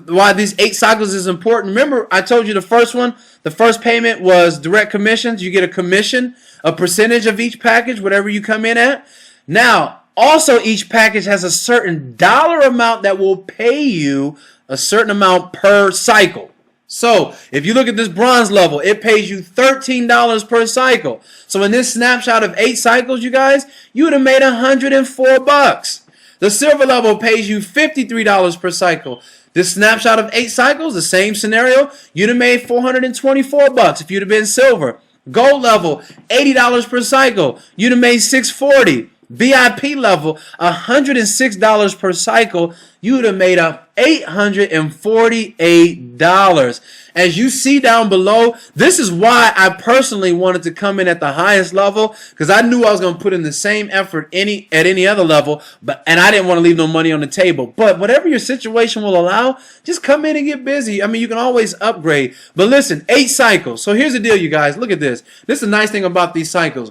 why these 8 cycles is important, remember I told you the first one, the first payment was direct commissions. You get a commission, a percentage of each package, whatever you come in at. Now, also each package has a certain dollar amount that will pay you a certain amount per cycle. So, if you look at this bronze level, it pays you $13 per cycle. So, in this snapshot of 8 cycles, you guys, you would have made $104. The silver level pays you $53 per cycle. This snapshot of 8 cycles, the same scenario, you'd have made $424 if you'd have been silver. Gold level, $80 per cycle. You'd have made $640. VIP level, $106 per cycle. You would have made up $848. As you see down below, this is why I personally wanted to come in at the highest level, because I knew I was going to put in the same effort at any other level, and I didn't want to leave no money on the table. But whatever your situation will allow, just come in and get busy. I mean, you can always upgrade. But listen, 8 cycles. So here's the deal, you guys. Look at this. This is the nice thing about these cycles.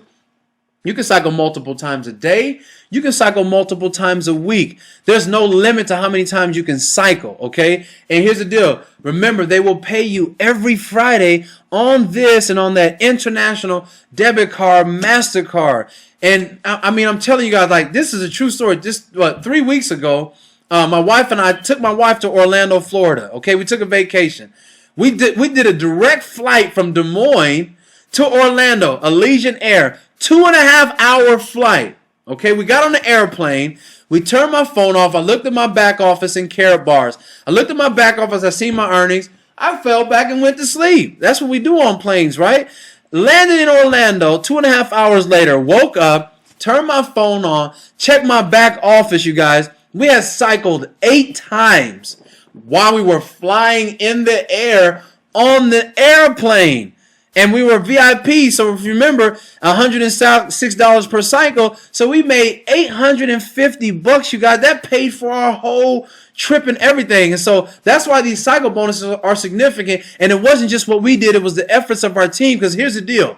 You can cycle multiple times a day. You can cycle multiple times a week. There's no limit to how many times you can cycle, okay? And here's the deal. Remember, they will pay you every Friday on this and on that international debit card, MasterCard. And I mean, I'm telling you guys, like, this is a true story. Just 3 weeks ago, My wife and I took my wife to Orlando, Florida. Okay, we took a vacation. We did a direct flight from Des Moines to Orlando, Allegiant Air, 2.5-hour flight. Okay, we got on the airplane. We turned my phone off. I looked at my back office in Karatbars. I looked at my back office. I seen my earnings. I fell back and went to sleep. That's what we do on planes, right? Landed in Orlando 2.5 hours later. Woke up, turned my phone on, checked my back office, you guys. We had cycled 8 times while we were flying in the air on the airplane. And we were VIP, so if you remember, $106 per cycle. So we made $850, you guys. That paid for our whole trip and everything. And so that's why these cycle bonuses are significant. And it wasn't just what we did, it was the efforts of our team. Because here's the deal.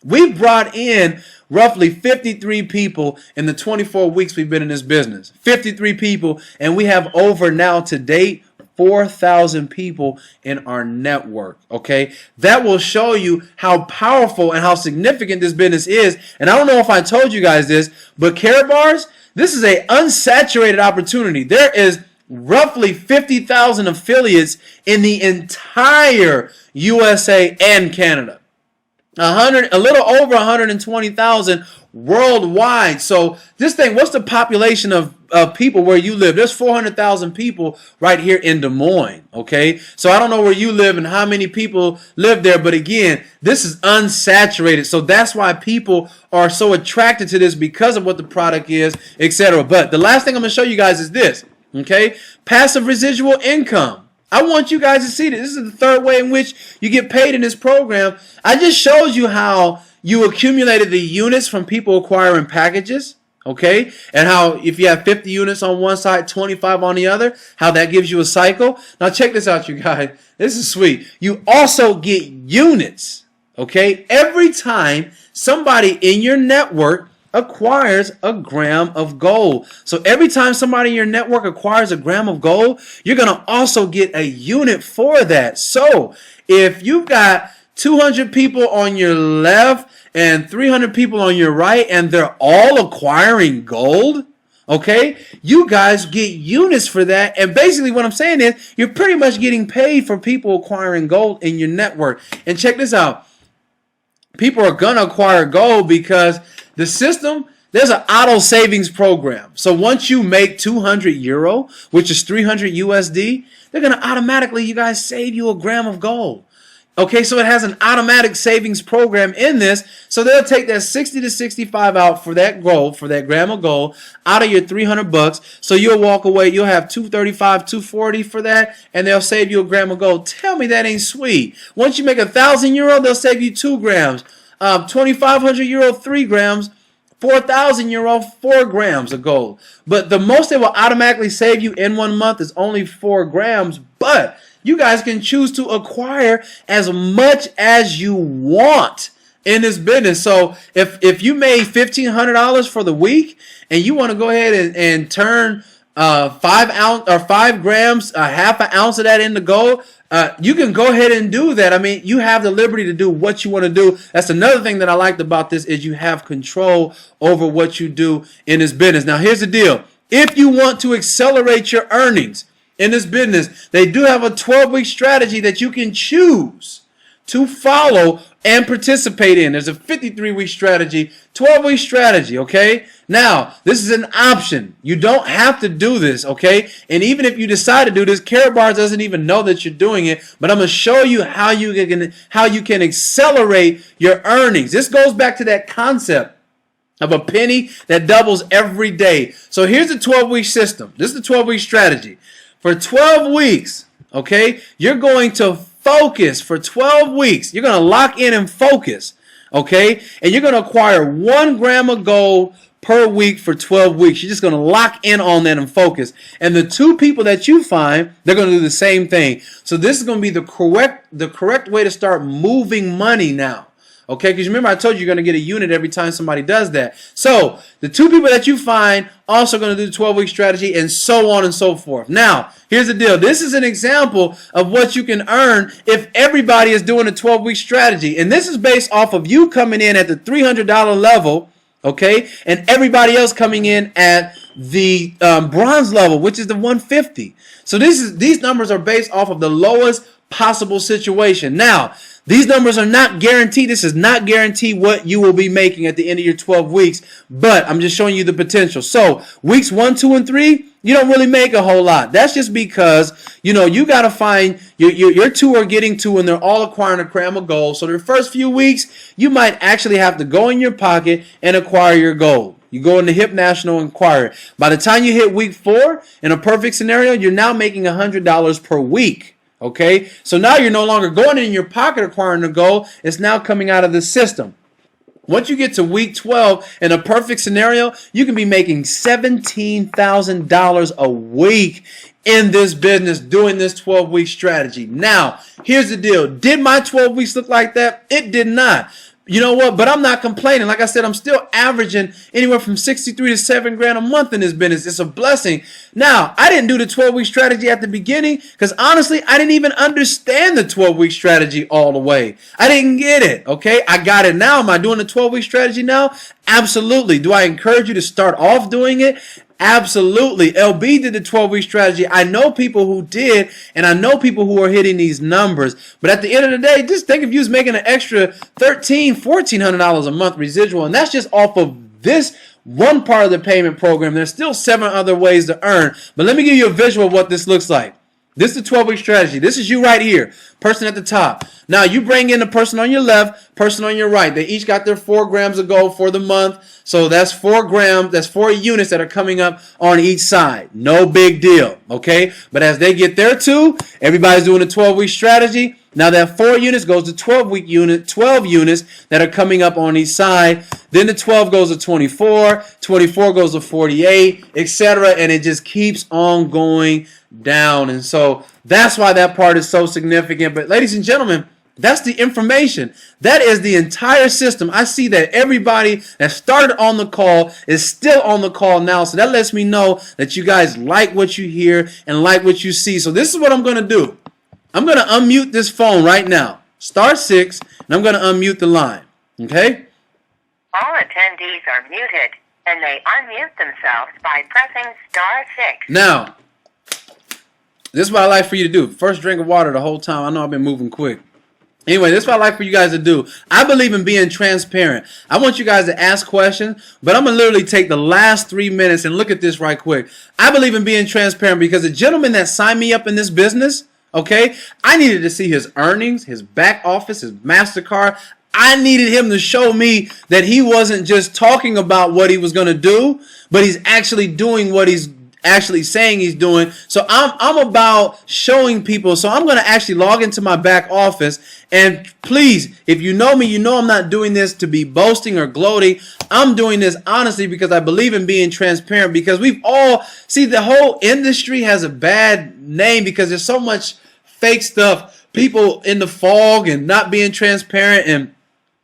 We brought in roughly 53 people in the 24 weeks we've been in this business. 53 people, and we have over now to date 4,000 people in our network, okay? That will show you how powerful and how significant this business is. And I don't know if I told you guys this, but Karatbars, this is an unsaturated opportunity. There is roughly 50,000 affiliates in the entire USA and Canada. A little over 120,000 worldwide. So this thing, what's the population of people where you live? There's 400,000 people right here in Des Moines, okay? So I don't know where you live and how many people live there, but again, this is unsaturated. So that's why people are so attracted to this because of what the product is, etc. But the last thing I'm going to show you guys is this, okay? Passive residual income. I want you guys to see this. This is the third way in which you get paid in this program. I just showed you how you accumulated the units from people acquiring packages, okay? And how if you have 50 units on one side, 25 on the other, how that gives you a cycle. Now check this out, you guys. This is sweet. You also get units, okay? Every time somebody in your network acquires a gram of gold. So every time somebody in your network acquires a gram of gold, you're going to also get a unit for that. So if you've got 200 people on your left and 300 people on your right and they're all acquiring gold, okay, you guys get units for that. And basically what I'm saying is you're pretty much getting paid for people acquiring gold in your network. And check this out. People are going to acquire gold because the system, there's an auto savings program. So once you make 200 euro, which is 300 USD, they're going to automatically, you guys, save you a gram of gold. Okay, so it has an automatic savings program in this. So they'll take that 60 to 65 out for that gold, for that gram of gold, out of your $300. So you'll walk away, you'll have 235, 240 for that, and they'll save you a gram of gold. Tell me that ain't sweet. Once you make 1,000 euro, they'll save you 2 grams. 2,500 euro, 3 grams. 4,000 euro, 4 grams of gold. But the most they will automatically save you in 1 month is only 4 grams. But you guys can choose to acquire as much as you want in this business. So if you made $1,500 for the week and you want to go ahead and turn 5 grams, half an ounce of that into gold, you can go ahead and do that. I mean, you have the liberty to do what you want to do. That's another thing that I liked about this is you have control over what you do in this business. Now, here's the deal. If you want to accelerate your earnings in this business, they do have a 12-week strategy that you can choose to follow and participate in. There's a 53-week strategy, 12-week strategy, okay? Now, this is an option. You don't have to do this, okay? And even if you decide to do this, Karatbars doesn't even know that you're doing it, but I'm going to show you how you can accelerate your earnings. This goes back to that concept of a penny that doubles every day. So here's the 12-week system. This is the 12-week strategy. For 12 weeks, okay, you're going to focus for 12 weeks. You're going to lock in and focus, okay? And you're going to acquire 1 gram of gold per week for 12 weeks. You're just going to lock in on that and focus. And the 2 people that you find, they're going to do the same thing. So this is going to be the correct way to start moving money now. Okay, because remember I told you you're going to get a unit every time somebody does that. So the 2 people that you find also going to do the 12-week strategy and so on and so forth. Now, here's the deal. This is an example of what you can earn if everybody is doing a 12-week strategy. And this is based off of you coming in at the $300 level, okay? And everybody else coming in at the bronze level, which is the 150. So these numbers are based off of the lowest possible situation. Now, these numbers are not guaranteed. This is not guaranteed what you will be making at the end of your 12 weeks, but I'm just showing you the potential. So weeks 1, 2, and 3, you don't really make a whole lot. That's just because, you got to find your two are getting to and they're all acquiring a gram of gold. So the first few weeks, you might actually have to go in your pocket and acquire your gold. You go into Hip National and acquire it. By the time you hit week 4, in a perfect scenario, you're now making $100 per week. Okay, so now you're no longer going in your pocket acquiring the gold. It's now coming out of the system. Once you get to week 12, in a perfect scenario, you can be making $17,000 a week in this business doing this 12-week strategy. Now, here's the deal. Did my 12 weeks look like that? It did not. You know what? But I'm not complaining. Like I said, I'm still averaging anywhere from 63 to 7 grand a month in this business. It's a blessing. Now, I didn't do the 12-week strategy at the beginning because honestly, I didn't even understand the 12-week strategy all the way. I didn't get it. Okay, I got it now. Am I doing the 12-week strategy now? Absolutely. Do I encourage you to start off doing it? Absolutely. LB did the 12-week strategy. I know people who did, and I know people who are hitting these numbers. But at the end of the day, just think if you was making an extra $1,300, $1,400 a month residual, and that's just off of this one part of the payment program. There's still 7 other ways to earn. But let me give you a visual of what this looks like. This is the 12-week strategy. This is you right here, person at the top. Now, you bring in the person on your left, person on your right. They each got their 4 grams of gold for the month. So that's 4 grams. That's 4 units that are coming up on each side. No big deal, okay? But as they get there too, everybody's doing a 12-week strategy. Now that 4 units goes to 12 units that are coming up on each side. Then the 12 goes to 24, 24 goes to 48, etc. And it just keeps on going down. And so that's why that part is so significant. But ladies and gentlemen, that's the information. That is the entire system. I see that everybody that started on the call is still on the call now. So that lets me know that you guys like what you hear and like what you see. So this is what I'm going to do. I'm going to unmute this phone right now. *6, and I'm going to unmute the line. Okay? All attendees are muted, and they unmute themselves by pressing *6. Now, this is what I like for you to do. First drink of water the whole time. I know I've been moving quick. Anyway, this is what I like for you guys to do. I believe in being transparent. I want you guys to ask questions, but I'm going to literally take the last 3 minutes and look at this right quick. I believe in being transparent because the gentleman that signed me up in this business, okay, I needed to see his earnings, his back office, his MasterCard. I needed him to show me that he wasn't just talking about what he was going to do, but he's actually doing what he's actually saying he's doing. So I'm about showing people. So I'm going to actually log into my back office. And please, if you know me, you know I'm not doing this to be boasting or gloating. I'm doing this honestly because I believe in being transparent, because we've all, see, the whole industry has a bad name because there's so much fake stuff, people in the fog and not being transparent, and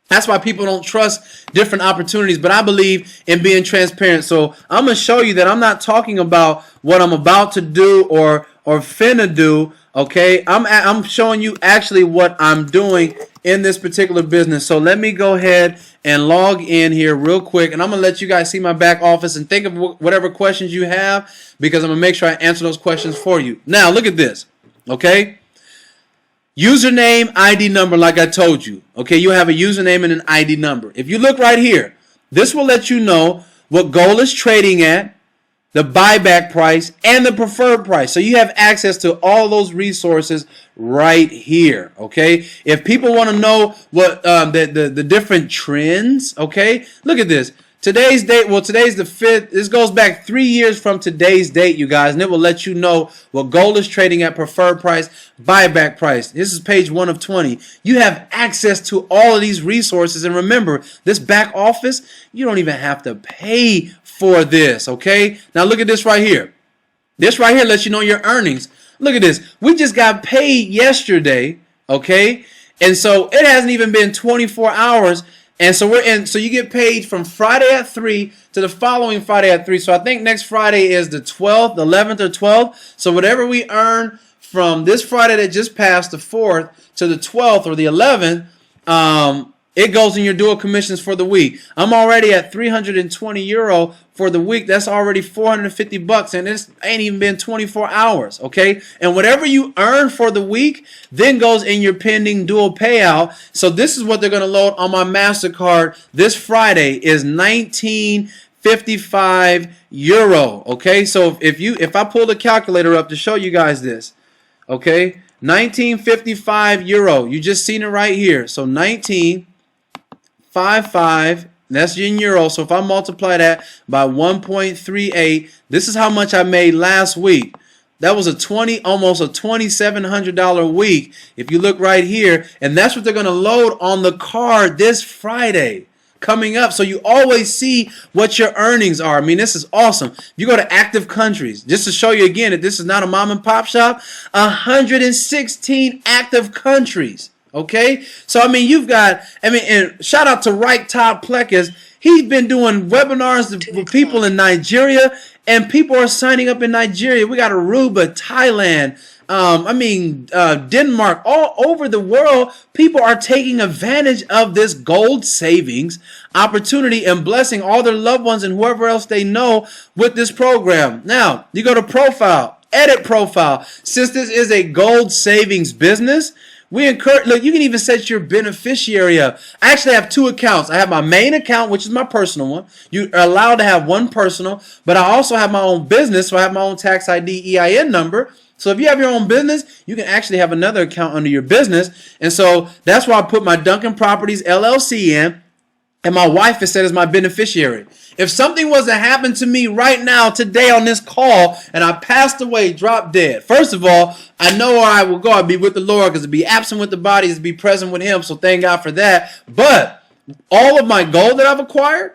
that's why people don't trust different opportunities. But I believe in being transparent. So I'm going to show you that I'm not talking about what I'm about to do or finna do. Okay, I'm showing you actually what I'm doing in this particular business. So let me go ahead and log in here real quick, and I'm going to let you guys see my back office and think of whatever questions you have, because I'm going to make sure I answer those questions for you. Now, look at this. Okay. Username, ID number, like I told you. Okay, you have a username and an ID number. If you look right here, this will let you know what gold is trading at, the buyback price, and the preferred price. So you have access to all those resources right here. Okay, if people want to know what the different trends, okay, look at this. Today's date, well, today's the 5th. This goes back 3 years from today's date, you guys, and it will let you know what gold is trading at, preferred price, buyback price. This is page 1 of 20. You have access to all of these resources, and remember, this back office, you don't even have to pay for this, okay? Now look at this right here. This right here lets you know your earnings. Look at this. We just got paid yesterday, okay? And so it hasn't even been 24 hours. And so so you get paid from Friday at 3 to the following Friday at 3. So I think next Friday is the 12th, the 11th or 12th. So whatever we earn from this Friday that just passed, the 4th, to the 12th or the 11th, It goes in your dual commissions for the week. I'm already at 320 euro for the week. That's already 450 bucks, and it ain't even been 24 hours, okay? And whatever you earn for the week then goes in your pending dual payout. So this is what they're going to load on my MasterCard this Friday is 1955 euro, okay? So if I pull the calculator up to show you guys this, okay? 1955 euro. You just seen it right here. So 1955, that's in euro. So if I multiply that by 1.38, this is how much I made last week. That was almost a $2,700 week if you look right here, and that's what they're going to load on the card this Friday coming up. So you always see what your earnings are. I mean, this is awesome. If you go to active countries, just to show you again that this is not a mom and pop shop, 116 active countries. Okay, so I mean, and shout out to Right Top Plekis. He's been doing webinars with people in Nigeria, and people are signing up in Nigeria. We got Aruba, Thailand, Denmark, all over the world. People are taking advantage of this gold savings opportunity and blessing all their loved ones and whoever else they know with this program. Now, you go to profile, edit profile. Since this is a gold savings business, we encourage, look, you can even set your beneficiary up. I actually have two accounts. I have my main account, which is my personal one. You are allowed to have one personal, but I also have my own business, so I have my own tax ID EIN number. So if you have your own business, you can actually have another account under your business. And so that's why I put my Duncan Properties LLC in, and my wife is set as my beneficiary. If something was to happen to me right now, today on this call, and I passed away, dropped dead, first of all, I know where I will go. I'll be with the Lord, because to be absent with the body is to be present with Him. So thank God for that. But all of my gold that I've acquired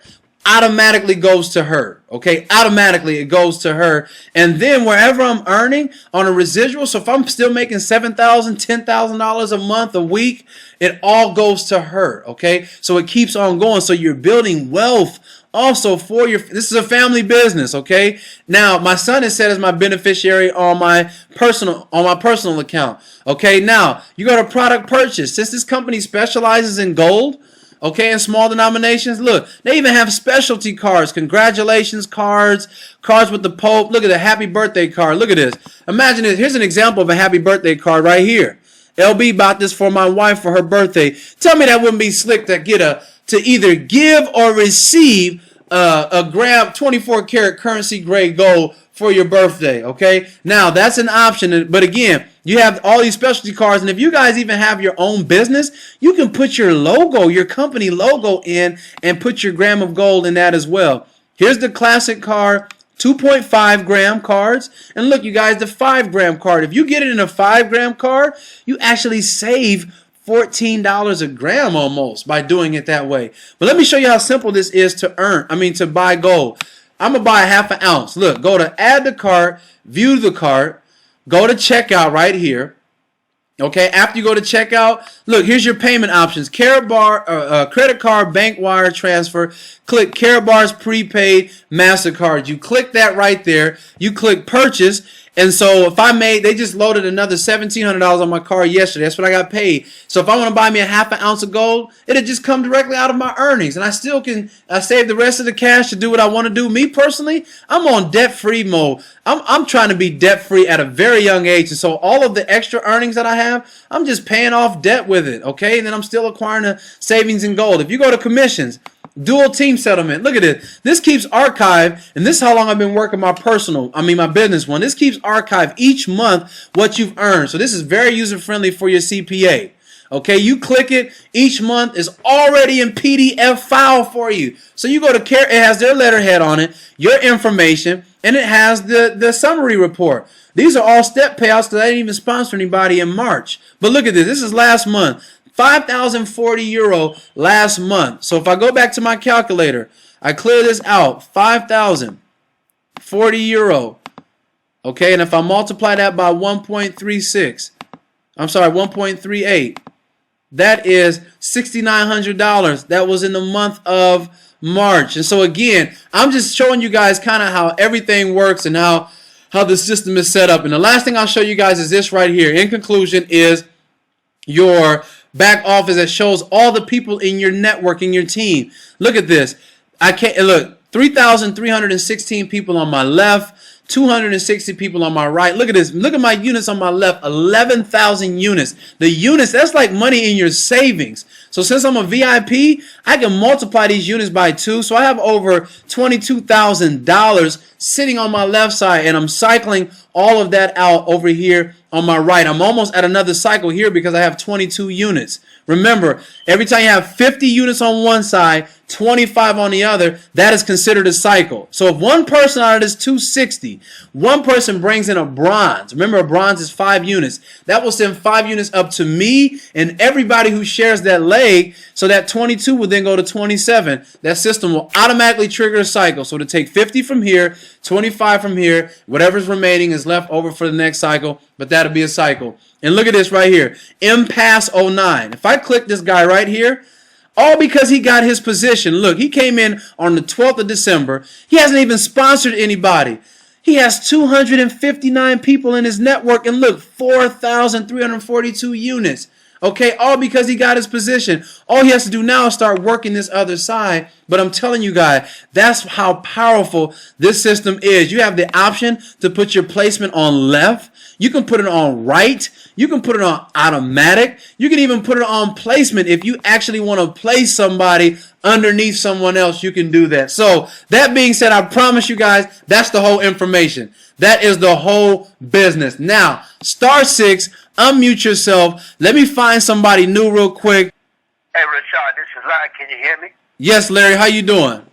automatically goes to her. Okay, automatically it goes to her. And then wherever I'm earning on a residual, so if I'm still making $7,000, $10,000 a month, a week, it all goes to her. Okay, so it keeps on going. So you're building wealth also for this is a family business. Okay, now my son is set as my beneficiary on my personal account. Okay, now you go to product purchase. Since this company specializes in gold, okay, in small denominations, look, they even have specialty cards, congratulations cards, cards with the Pope. Look at the happy birthday card. Look at this. Imagine this. Here's an example of a happy birthday card right here. LB bought this for my wife for her birthday. Tell me that wouldn't be slick to either give or receive a gram 24 karat currency grade gold for your birthday. Okay, now that's an option, but again, you have all these specialty cards, and if you guys even have your own business, you can put your logo, your company logo in, and put your gram of gold in that as well. Here's the classic card, 2.5 gram cards, and look, you guys, the 5 gram card. If you get it in a 5 gram card, you actually save $14 a gram almost by doing it that way. But let me show you how simple this is to buy gold. I'm going to buy a half an ounce. Look, go to add to cart, view the cart, go to checkout right here. Okay, after you go to checkout, look, here's your payment options. Karatbars, credit card, bank wire transfer. Click Karatbars prepaid MasterCard. You click that right there. You click purchase. And so they just loaded another $1,700 on my card yesterday. That's what I got paid. So if I want to buy me a half an ounce of gold, it'll just come directly out of my earnings. And I still can save the rest of the cash to do what I want to do. Me personally, I'm on debt-free mode. I'm trying to be debt-free at a very young age. And so all of the extra earnings that I have, I'm just paying off debt with it. Okay, and then I'm still acquiring the savings in gold. If you go to commissions, dual team settlement. Look at it. This keeps archived, and this is how long I've been working my business one. This keeps archived each month what you've earned. So this is very user-friendly for your CPA. Okay, you click it, each month is already in PDF file for you. So you go to it has their letterhead on it, your information, and it has the summary report. These are all step payouts because I didn't even sponsor anybody in March. But look at this. This is last month. 5,040 euro last month. So if I go back to my calculator, I clear this out, 5,040 euro. Okay, and if I multiply that by 1.38, that is $6,900. That was in the month of March. And so again, I'm just showing you guys kind of how everything works and how the system is set up. And the last thing I'll show you guys is this right here. In conclusion is your back office that shows all the people in your network, in your team. Look at this. I can't look. 3,316 people on my left. 260 people on my right. Look at this. Look at my units on my left. 11,000 units. The units, that's like money in your savings. So since I'm a VIP, I can multiply these units by 2. So I have over $22,000 sitting on my left side, and I'm cycling all of that out over here on my right. I'm almost at another cycle here because I have 22 units. Remember, every time you have 50 units on one side, 25 on the other, that is considered a cycle. So if one person out of this 260, one person brings in a bronze. Remember, a bronze is 5 units. That will send 5 units up to me and everybody who shares that leg. So that 22 will then go to 27. That system will automatically trigger a cycle. So to take 50 from here, 25 from here, whatever's remaining is left over for the next cycle, but that'll be a cycle. And look at this right here, Impasse 09. If I click this guy right here, all because he got his position. Look, he came in on the 12th of December. He hasn't even sponsored anybody. He has 259 people in his network, and look, 4,342 units. Okay, all because he got his position. All he has to do now is start working this other side. But I'm telling you guys, that's how powerful this system is. You have the option to put your placement on left. You can put it on right. You can put it on automatic. You can even put it on placement. If you actually want to place somebody underneath someone else, you can do that. So that being said, I promise you guys, that's the whole information. That is the whole business. Now, *6, unmute yourself. Let me find somebody new real quick. Hey, Rashad, this is Larry. Can you hear me? Yes, Larry, how you doing?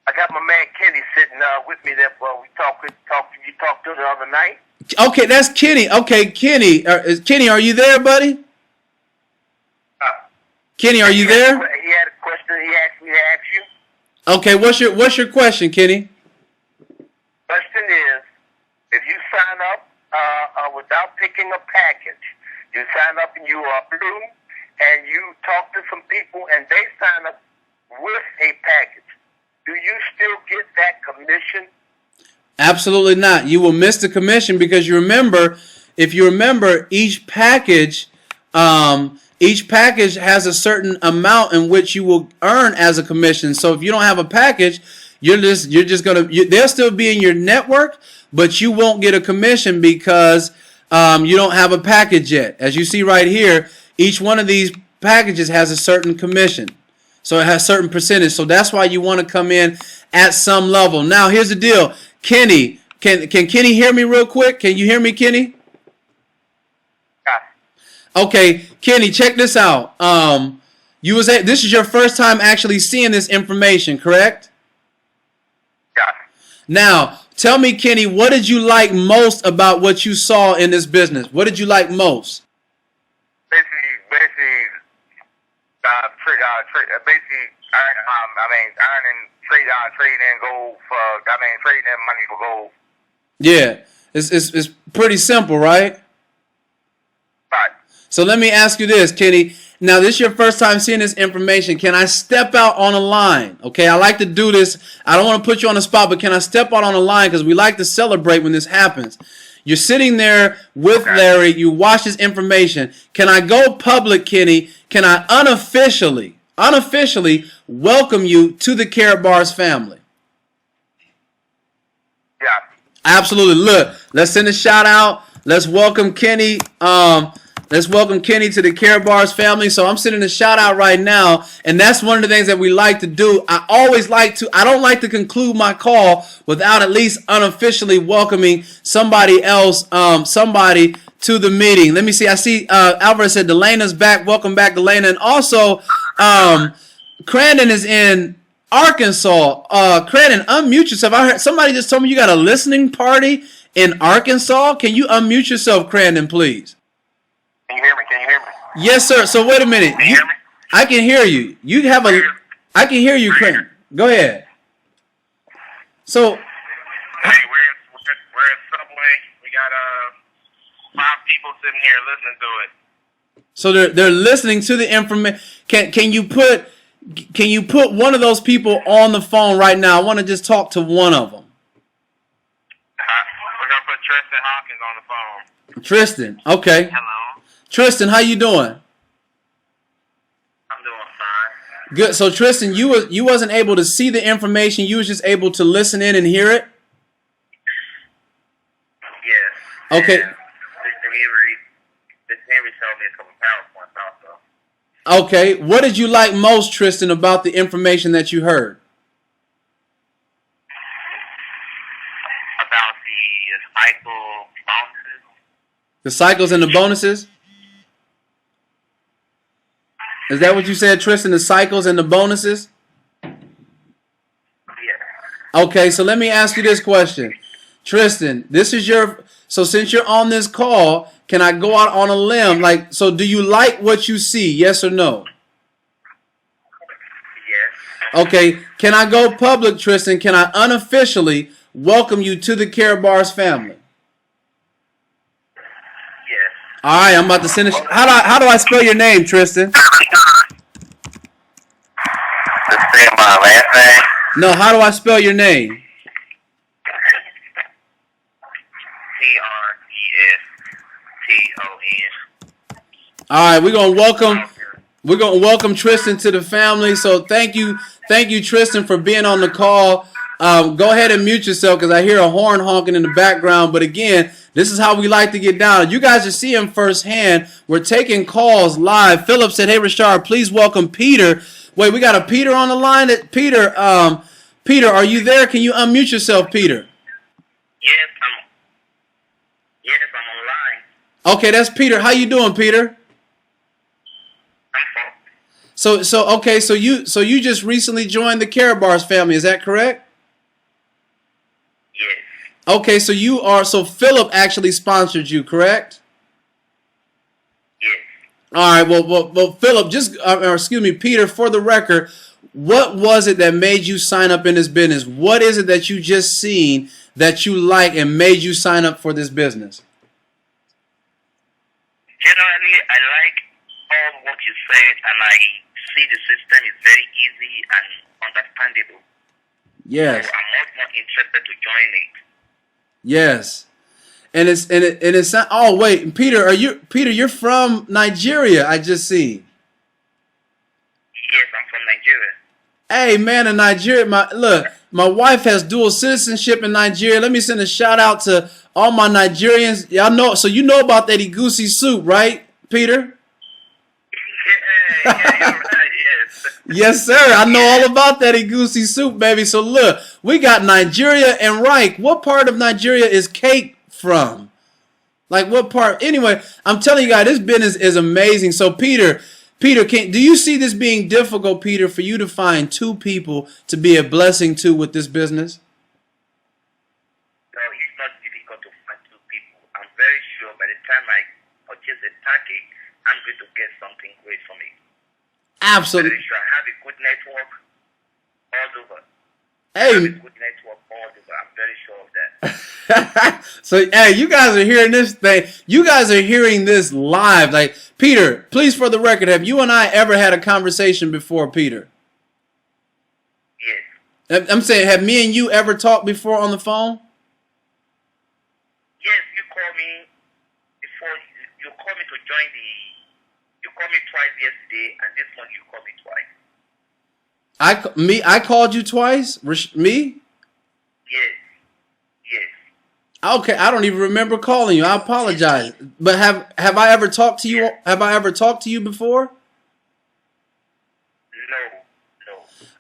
I got my man Kenny sitting with me there. Well, you talked to the other night. Okay, that's Kenny. Okay, Kenny. Kenny, are you there, buddy? Kenny, are you there? He had a question he asked me to ask you. Okay, what's your question, Kenny? Question is, if you sign up without picking a package, you sign up and you are blue, and you talk to some people and they sign up with a package, do you still get that commission? Absolutely not. You will miss the commission because if you remember, each package has a certain amount in which you will earn as a commission. So if you don't have a package, they'll still be in your network, but you won't get a commission because you don't have a package yet. As you see right here, each one of these packages has a certain commission. So it has a certain percentage. So that's why you want to come in at some level. Now, here's the deal. Kenny, can Kenny hear me real quick? Can you hear me, Kenny? Yeah. Okay, Kenny, check this out. This is your first time actually seeing this information, correct? Yeah. Now, tell me, Kenny, what did you like most about what you saw in this business? What did you like most? Trading gold trading money for gold. Yeah, it's pretty simple, right? Right. So let me ask you this, Kenny. Now, this is your first time seeing this information. Can I step out on a line? Okay, I like to do this. I don't want to put you on the spot, but can I step out on a line? Because we like to celebrate when this happens. You're sitting there with Larry. You watch this information. Can I go public, Kenny? Can I unofficially welcome you to the Karatbars family? Yeah. Absolutely. Look, let's send a shout out. Let's welcome Kenny. Let's welcome Kenny to the Karatbars family. So I'm sending a shout out right now, and that's one of the things that we like to do. I don't like to conclude my call without at least unofficially welcoming somebody else, somebody to the meeting. Let me see. I see Alvarez said Delena's back. Welcome back, Delena. And also, Crandon is in Arkansas. Crandon, unmute yourself. I heard somebody just told me you got a listening party in Arkansas. Can you unmute yourself, Crandon, please? Can you hear me? Yes, sir. So wait a minute. Can you hear me? I can hear you. I can hear you, Crandon. Go ahead. So. Hey, we're in Subway. We got 5 people sitting here listening to it. So they're listening to the information. Can you put one of those people on the phone right now? I want to just talk to one of them. We're gonna put Tristan Hawkins on the phone. Tristan, okay. Hello. Tristan, how you doing? Good. So Tristan, you wasn't able to see the information. You was just able to listen in and hear it. Yes. Okay. And the Henry showed me a couple PowerPoints also. Okay. What did you like most, Tristan, about the information that you heard? About the cycle bonuses. The cycles and the bonuses? Is that what you said, Tristan? The cycles and the bonuses? Yes. Okay, so let me ask you this question. Tristan, so since you're on this call, can I go out on a limb? So do you like what you see? Yes or no? Yes. Okay, can I go public, Tristan? Can I unofficially welcome you to the Karatbars family? Yes. All right, I'm about to send it. How do I spell your name, Tristan? The same my last name. No, how do I spell your name? TRESTON. All right, we're gonna welcome Tristan to the family. So thank you, Tristan, for being on the call. Go ahead and mute yourself because I hear a horn honking in the background. But again, this is how we like to get down. You guys are seeing firsthand. We're taking calls live. Philip said, "Hey, Rashard, please welcome Peter." Wait, we got a Peter on the line. Peter, are you there? Can you unmute yourself, Peter? Yes, I'm online. Okay, that's Peter. How you doing, Peter? I'm fine. So you just recently joined the Karatbars family. Is that correct? Yes. Okay, so Philip actually sponsored you, correct? Yes. All right. Well, Philip, Peter, for the record, what was it that made you sign up in this business? What is it that you just seen that you like and made you sign up for this business? Generally, I like all what you said, and I see the system is very easy and understandable. Yes. So I'm much more interested to join it. Yes. And it's oh wait, Peter, you're from Nigeria, I just see. Yes, I'm from Nigeria. Hey man, in Nigeria, my wife has dual citizenship in Nigeria. Let me send a shout out to all my Nigerians. Y'all know, so you know about that egusi soup, right, Peter? Yeah, you're right, yes. Yes, sir. I know all about that egusi soup, baby. So look, we got Nigeria and Reich. What part of Nigeria is cake from? Like what part? Anyway, I'm telling you guys, this business is amazing. So Peter, do you see this being difficult, Peter, for you to find two people to be a blessing to with this business? No, it's not difficult to find two people. I'm very sure by the time I purchase a package, I'm going to get something great from it. Absolutely. I'm very sure I have a good network all over. Hey. I have a good network all over. I'm very sure of that. So, hey, you guys are hearing this thing. You guys are hearing this live. Like, Peter, please, for the record, have you and I ever had a conversation before, Peter? Yes. I'm saying, have me and you ever talked before on the phone? Yes, you called me before. You called me to join the. You called me twice yesterday, and this month you called me twice. I called you twice? Me? Yes. Yes. Okay, I don't even remember calling you. I apologize. But have I ever talked to you? Have I ever talked to you before?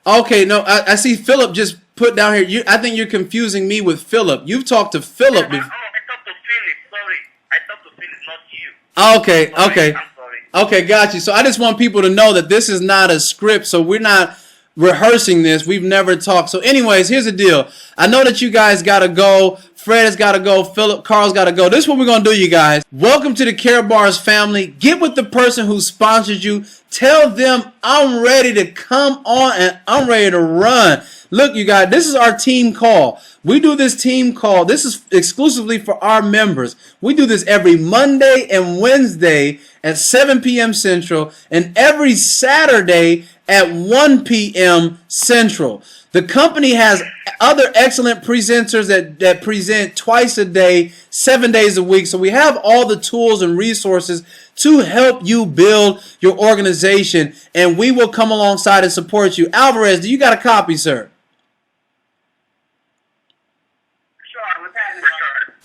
No. Okay, no. I see Philip just put down here. I think you're confusing me with Philip. You've talked to Philip before. Oh, I talked to Philip. Sorry, I talked to Philip, not you. Okay, Sorry, okay. I'm sorry. Okay, got you. So I just want people to know that this is not a script. So we're not rehearsing this. We've never talked. So anyways, here's the deal. I know that you guys got to go. Fred has got to go. Philip, Carl's got to go. This is what we're going to do, you guys. Welcome to the Karatbars family. Get with the person who sponsored you. Tell them I'm ready to come on and I'm ready to run. Look, you guys, this is our team call. We do this team call. This is exclusively for our members. We do this every Monday and Wednesday at 7 p.m. Central and every Saturday at 1 p.m. Central. The company has other excellent presenters that present twice a day, 7 days a week. So we have all the tools and resources to help you build your organization, and we will come alongside and support you. Alvarez, do you got a copy, sir?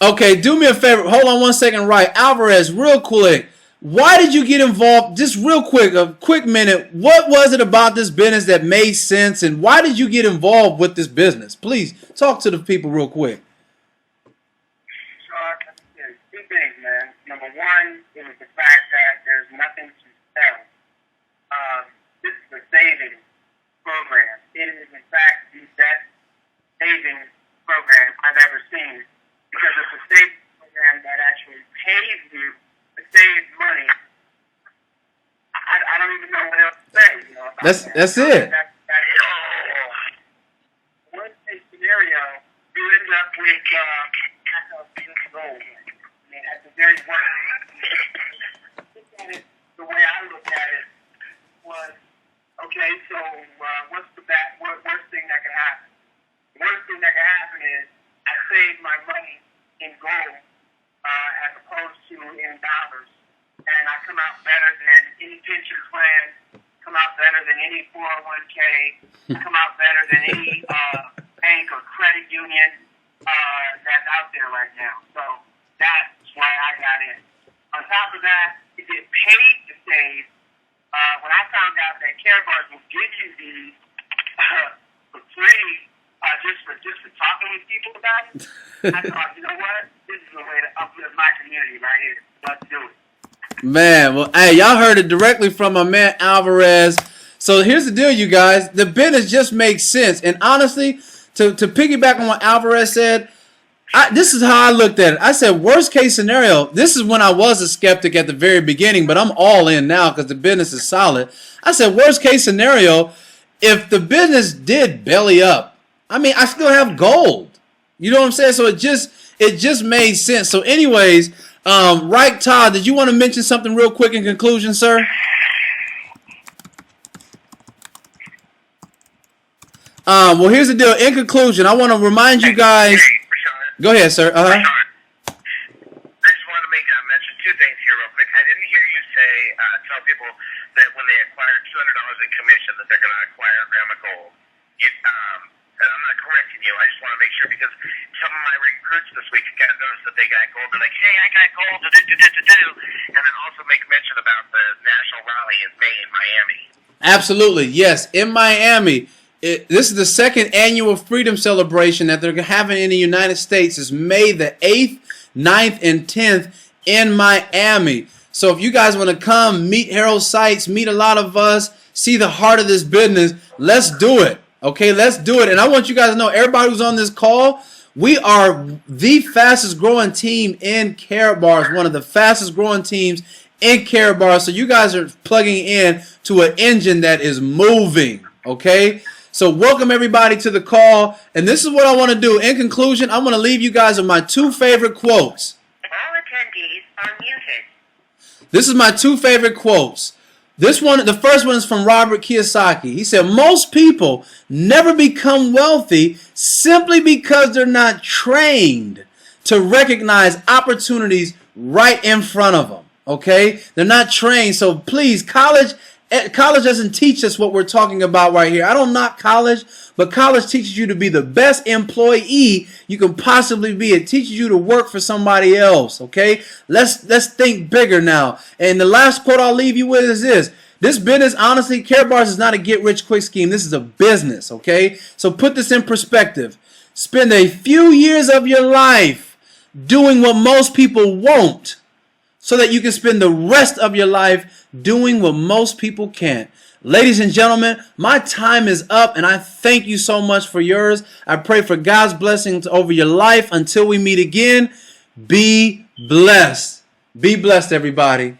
Okay, do me a favor. Hold on one second, right? Alvarez, real quick. Why did you get involved? Just real quick, a quick minute. What was it about this business that made sense, and why did you get involved with this business? Please talk to the people real quick. Two things, man. Number one, it was the fact that there's nothing to sell. This is a savings program. It is, in fact, the best savings program I've ever seen, because it's a savings program that actually pays you to save money. I don't even know what else to say. You know, That's it. Worst case scenario, you end up with gold. I mean, at the very worst, the way I look at it was, okay, so what's the worst thing that could happen? The worst thing that could happen is I save my money in gold as opposed to in dollars, and I come out better than any pension plan, come out better than any 401k, come out better than any bank or credit union that's out there right now. So that's why I got in. On top of that, to get paid to save, when I found out that Karatbars will give you these for free, just for talking with people about it, I thought, you know what? This is a way to uplift my community right here. Let's do it. Man, well, hey, y'all heard it directly from my man Alvarez. So here's the deal, you guys. The business just makes sense. And honestly, to piggyback on what Alvarez said, this is how I looked at it. I said, worst case scenario, this is when I was a skeptic at the very beginning, but I'm all in now because the business is solid. I said, worst case scenario, if the business did belly up, I mean, I still have gold. You know what I'm saying? So it just made sense. So anyways, right, Todd, did you want to mention something real quick in conclusion, sir? Well, here's the deal. In conclusion, I want to remind you guys. Go ahead, sir. I just want to mention two things here real quick. I didn't hear you tell people that when they acquire $200 in commission that they're going to acquire a gram of gold. And I'm not correcting you. I just want to make sure, because some of my recruits this week got noticed that they got gold. They're like, hey, I got gold, and then also make mention about the national rally in May in Miami. Absolutely, yes, in Miami. This is the second annual Freedom Celebration that they're having in the United States. It's May the 8th, 9th, and 10th in Miami. So if you guys want to come, meet Harold Seitz, meet a lot of us, see the heart of this business, let's do it. Okay, let's do it. And I want you guys to know, everybody who's on this call, we are the fastest growing team in Karatbars, one of the fastest growing teams in Karatbars. So you guys are plugging in to an engine that is moving. Okay, so welcome everybody to the call. And this is what I want to do. In conclusion, I want to leave you guys with my two favorite quotes. All attendees are muted. This is my two favorite quotes. This one, the first one is from Robert Kiyosaki. He said, most people never become wealthy simply because they're not trained to recognize opportunities right in front of them. Okay? They're not trained. So please, college doesn't teach us what we're talking about right here. I don't knock college, but college teaches you to be the best employee you can possibly be. It teaches you to work for somebody else, okay? Let's think bigger now. And the last quote I'll leave you with is this. This business, honestly, Karatbars is not a get-rich-quick scheme. This is a business, okay? So put this in perspective. Spend a few years of your life doing what most people won't, so that you can spend the rest of your life doing what most people can't. Ladies and gentlemen, my time is up, and I thank you so much for yours. I pray for God's blessings over your life. Until we meet again, be blessed. Be blessed, everybody.